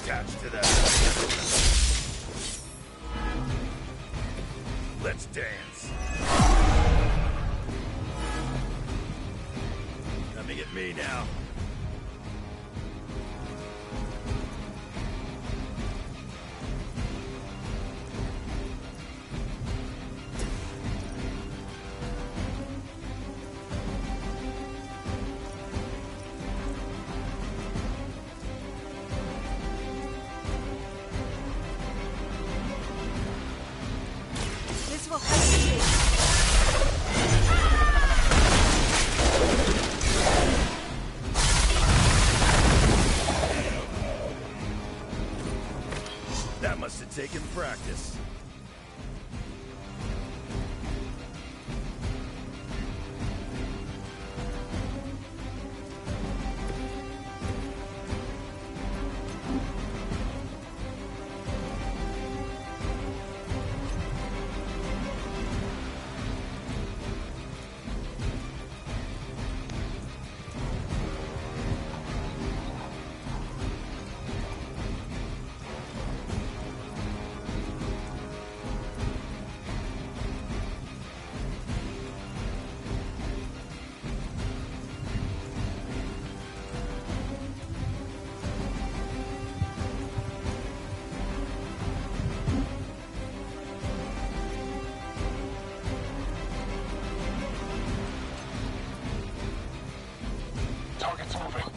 Attached to that. Let's dance. Coming at me now. This will help you. That must have taken practice. Target's moving.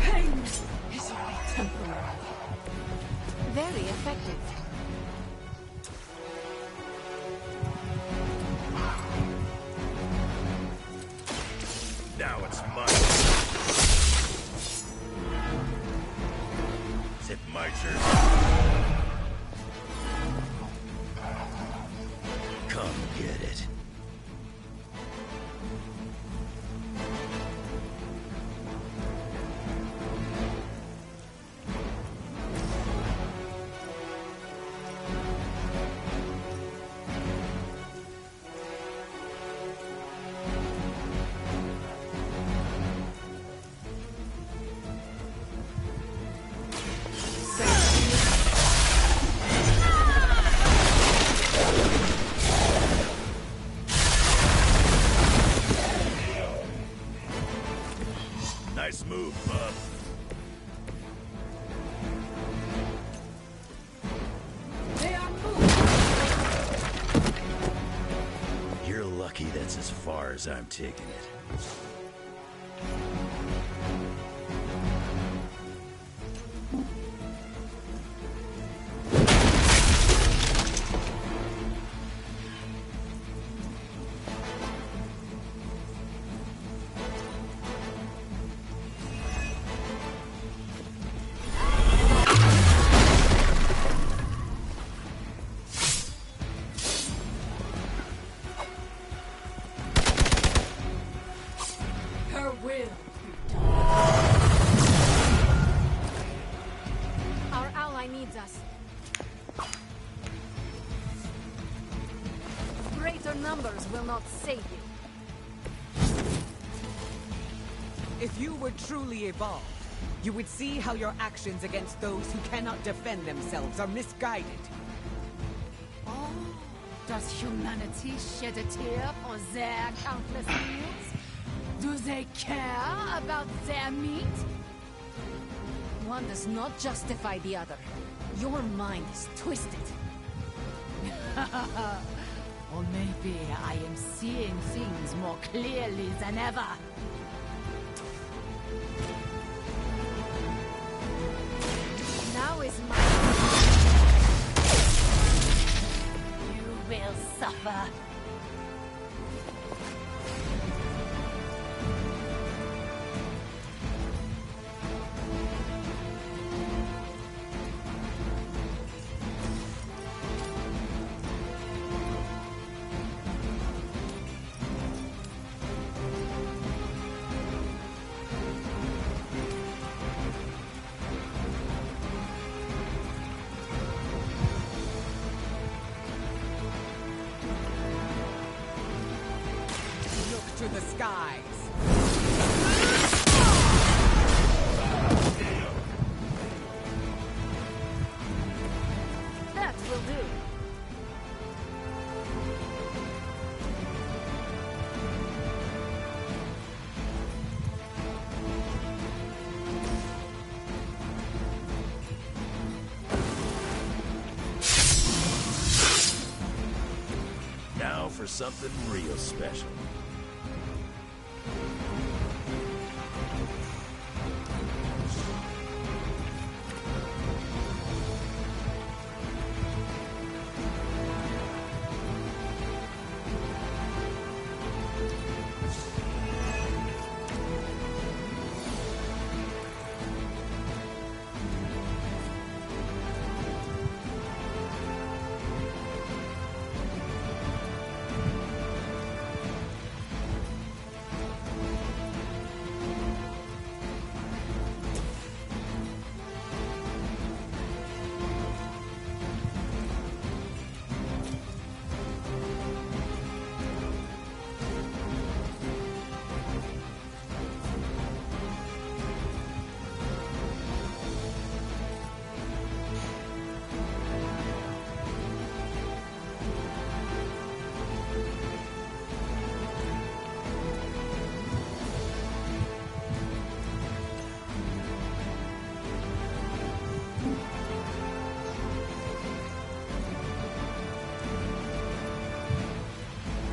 Pain is only temporary. Very effective. Now it's mine. Zip Nice move, bub. They are moving! You're lucky that's as far as I'm taking it. Her will. Our ally needs us. Greater numbers will not save you. If you were truly evolved, you would see how your actions against those who cannot defend themselves are misguided. Oh, does humanity shed a tear for their countless meals? Do they care about their meat? One does not justify the other. Your mind is twisted. Or maybe I am seeing things more clearly than ever. Now is my... You will suffer. Look to the skies. That will do. Now for something real special.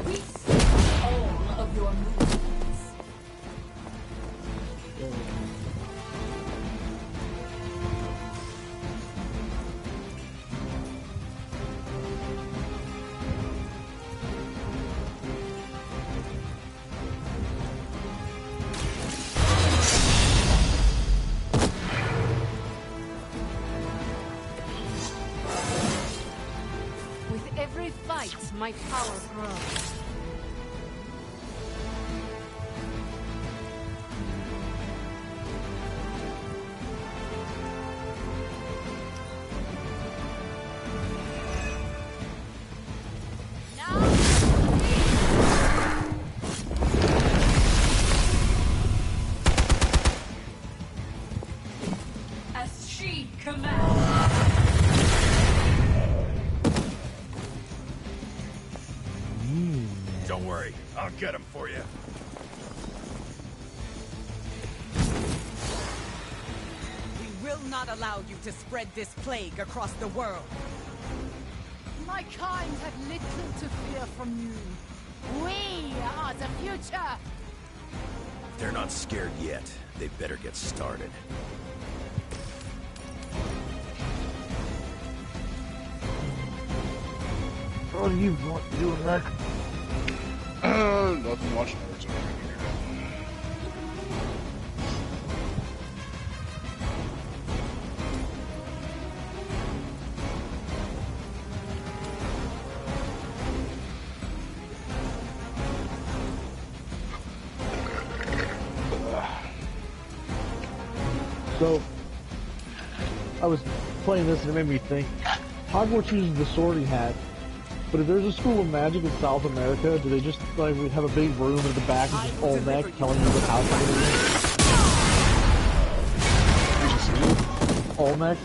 We see all of your movements. With every fight, my power grows. As she commands. Don't worry, I'll get him for you. will not allow you to spread this plague across the world. My kind have little to fear from you. We are the future. If they're not scared yet, they better get started. What are you doing, Mac? Nothing, watching Naruto. So, I was playing this and it made me think. Hogwarts uses the sorting hat, but if there's a school of magic in South America, do they just like have a big room at the back and just all MEK telling you what house it is? All MEK?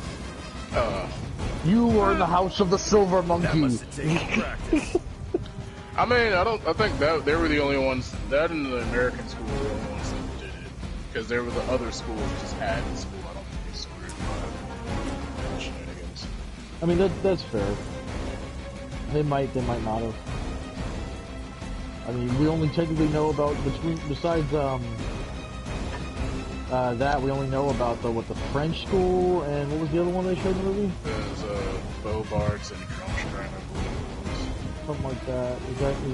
You are in the house of the Silver Monkey. That must have taken practice. I mean, I think that they were the only ones, that and the American school were the only ones that did it. Because there were the other schools that just had the school. I don't think they sorted by shenanigans. I mean, that's fair. They might not have. I mean, we only technically know about, besides, that, we only know about the French school, and what was the other one they showed in the movie? There's, Bobarts and Drumstrang, I believe it was. Something like that.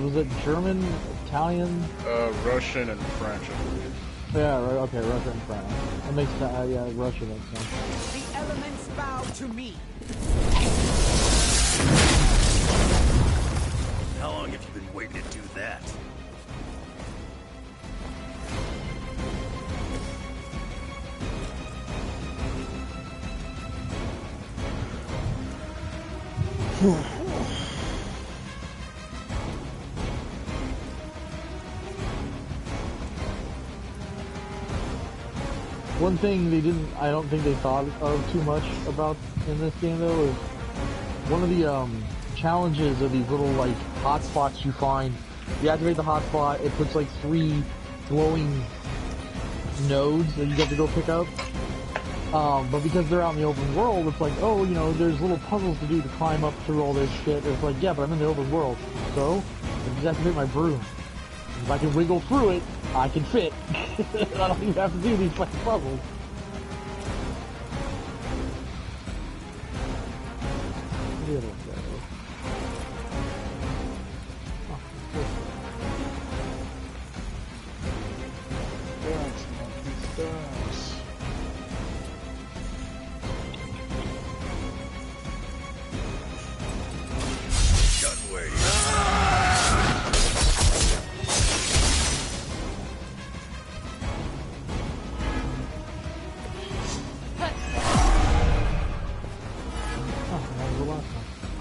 Was it German, Italian? Russian and French, I believe. Yeah, right, okay, Russian and French. That makes sense, yeah, Russian makes sense. The elements bow to me. How long have you been waiting to do that? One thing I don't think they thought of too much about in this game though is one of the challenges of these little like hotspots you find. You activate the hotspot, it puts like 3 glowing nodes that you have to go pick up. But because they're out in the open world, it's like, oh, you know, there's little puzzles to do to climb up through all this shit. It's like, yeah, but I'm in the open world, so I just activate my broom. If I can wiggle through it, I can fit. I don't even have to do these fucking puzzles. Little guy.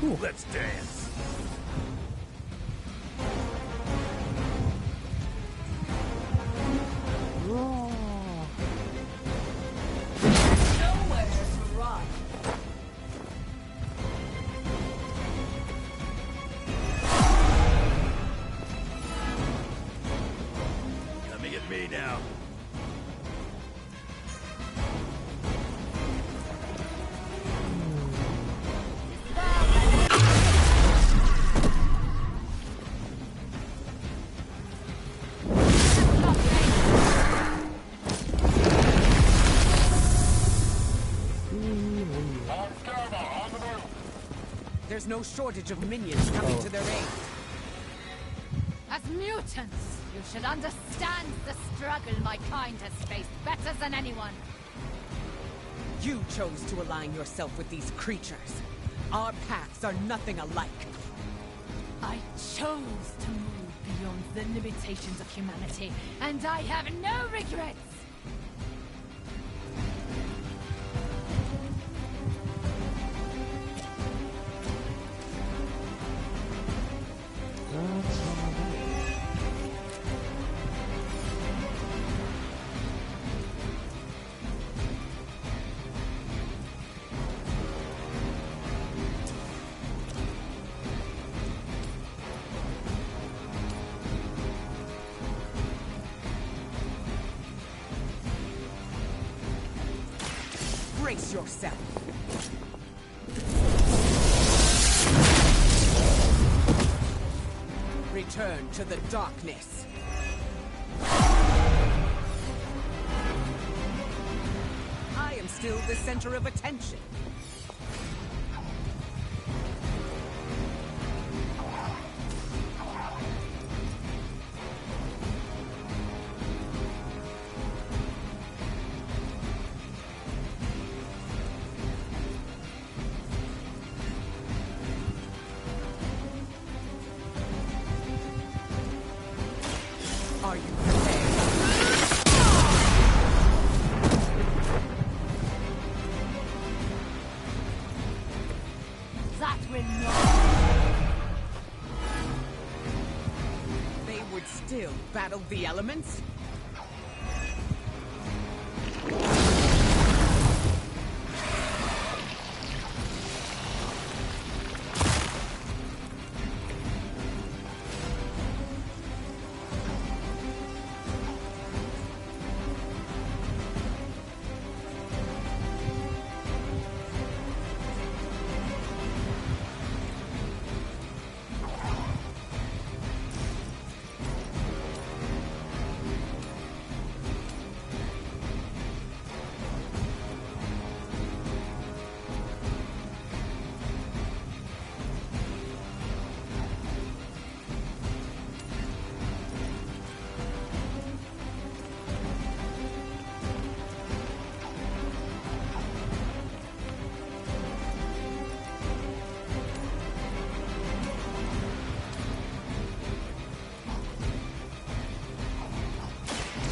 Cool. Let's dance. Nowhere to run. Coming at me now. There's no shortage of minions coming to their aid. As mutants, you should understand the struggle my kind has faced better than anyone. You chose to align yourself with these creatures. Our paths are nothing alike. I chose to move beyond the limitations of humanity, and I have no regrets. Brace yourself. Return to the darkness. I am still the center of attention. Are you prepared? That will not. They would still battle the elements?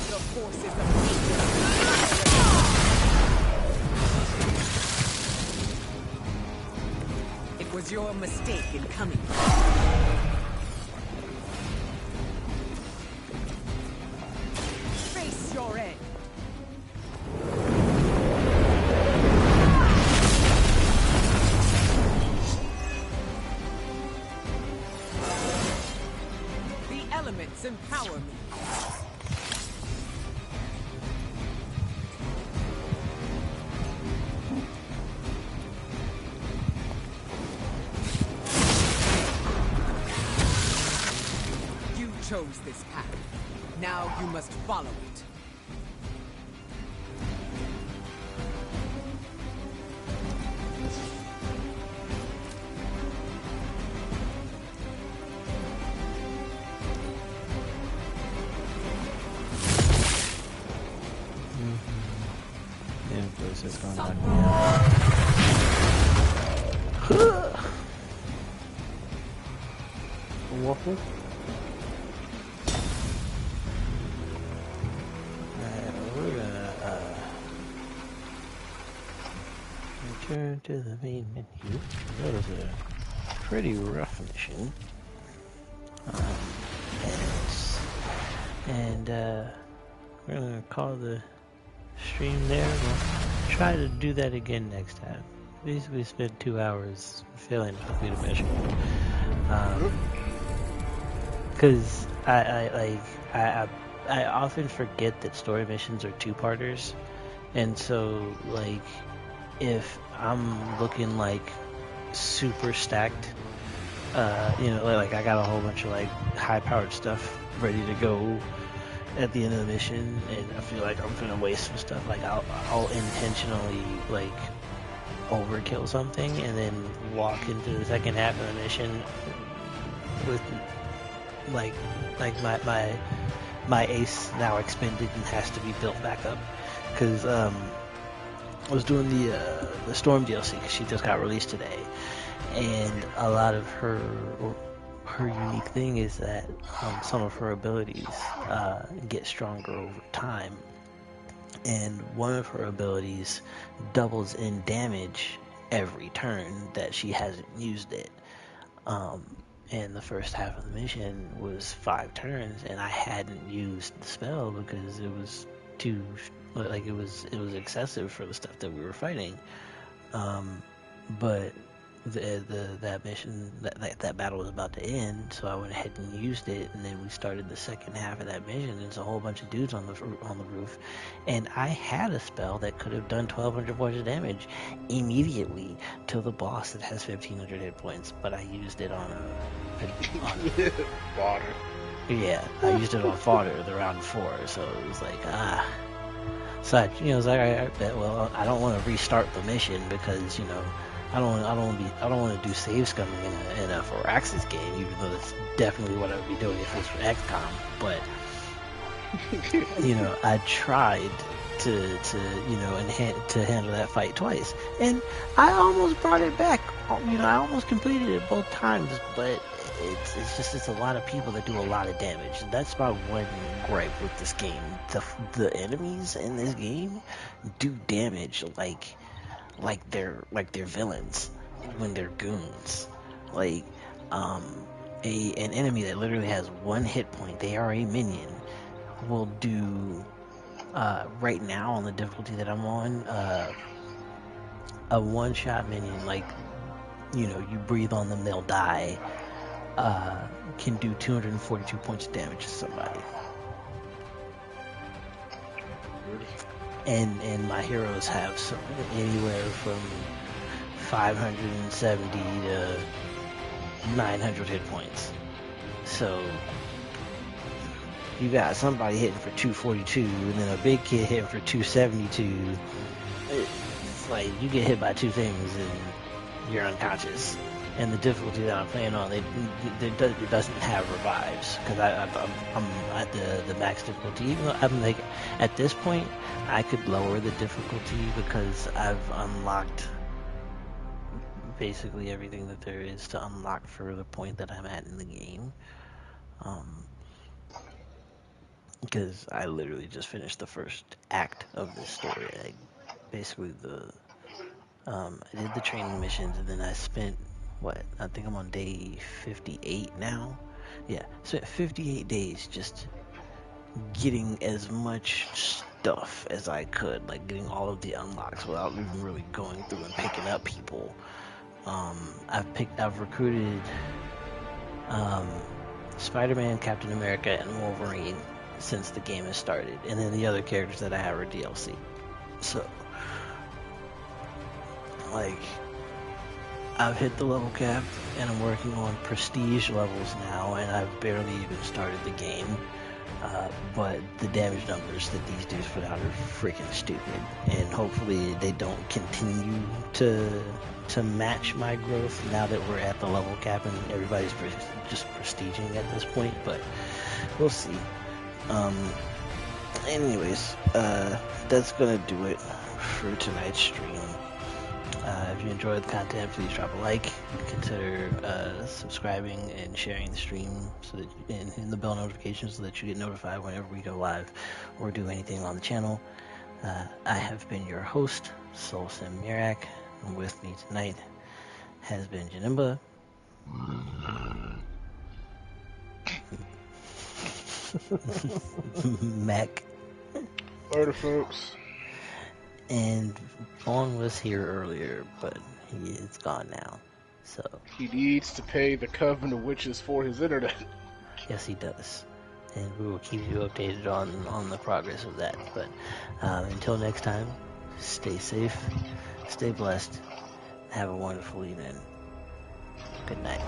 The forces of nature. It was your mistake in coming. Face your end. The elements empower me. You chose this path. Now you must follow it. Yeah, this is going on. Waffle? We're gonna return to the main menu. That was a pretty rough mission. And we're gonna call the stream there. We'll try to do that again next time. Basically spent 2 hours failing to complete a mission. Because I often forget that story missions are two-parters, and so like if I'm looking like super stacked, like I got a whole bunch of like high-powered stuff ready to go at the end of the mission, and I feel like I'm gonna waste some stuff. Like I'll intentionally like overkill something and then walk into the second half of the mission with like my ace now expended and has to be built back up, because I was doing the Storm DLC because she just got released today, and a lot of her unique thing is that some of her abilities get stronger over time, and one of her abilities doubles in damage every turn that she hasn't used it. And the first half of the mission was 5 turns, and I hadn't used the spell because it was too, it was excessive for the stuff that we were fighting. But that mission, that battle was about to end, so I went ahead and used it, and then we started the second half of that mission. There's a whole bunch of dudes on the roof, and I had a spell that could have done 1,200 points of damage immediately to the boss that has 1,500 hit points, but I used it on Water. Yeah, I used it on fodder the round 4, so it was like, So I was like, I bet. Well, I don't want to restart the mission because I don't want to do save scumming in a Firaxis game, even though that's definitely what I would be doing if it was for XCOM. But I tried to handle that fight twice, and I almost brought it back. I almost completed it both times, but it's a lot of people that do a lot of damage. That's my one gripe with this game. The enemies in this game do damage like they're villains when they're goons. Like an enemy that literally has 1 hit point, they are a minion, will do right now on the difficulty that I'm on, a one-shot minion, like you breathe on them, they'll die, can do 242 points of damage to somebody. And my heroes have anywhere from 570 to 900 hit points. So you got somebody hitting for 242, and then a big kid hitting for 272. It's like you get hit by 2 things and you're unconscious. And the difficulty that I'm playing on, it doesn't have revives, because I'm at the max difficulty. Even though I'm like, at this point, I could lower the difficulty because I've unlocked basically everything that there is to unlock for the point that I'm at in the game. Because I literally just finished the first act of this story. Basically I did the training missions, and then I spent, I think I'm on day 58 now. Yeah, spent 58 days just getting as much stuff as I could, like getting all of the unlocks without even really going through and picking up people. I've recruited Spider-Man, Captain America, and Wolverine since the game has started, and then the other characters that I have are DLC. So I've hit the level cap, and I'm working on prestige levels now, and I've barely even started the game. But the damage numbers that these dudes put out are freaking stupid, and hopefully they don't continue to match my growth now that we're at the level cap and everybody's just prestiging at this point. But we'll see. Anyways, that's gonna do it for tonight's stream. If you enjoyed the content, please drop a like. Consider subscribing and sharing the stream so that and hitting the bell notifications so that you get notified whenever we go live or do anything on the channel. I have been your host, SoulSym Mirak, and with me tonight has been Janimba. MEK. Later, folks. And Vaughn was here earlier, but he is gone now. So he needs to pay the Coven of Witches for his internet. Yes, he does. And we will keep you updated on the progress of that. But until next time, stay safe, stay blessed, have a wonderful evening. Good night.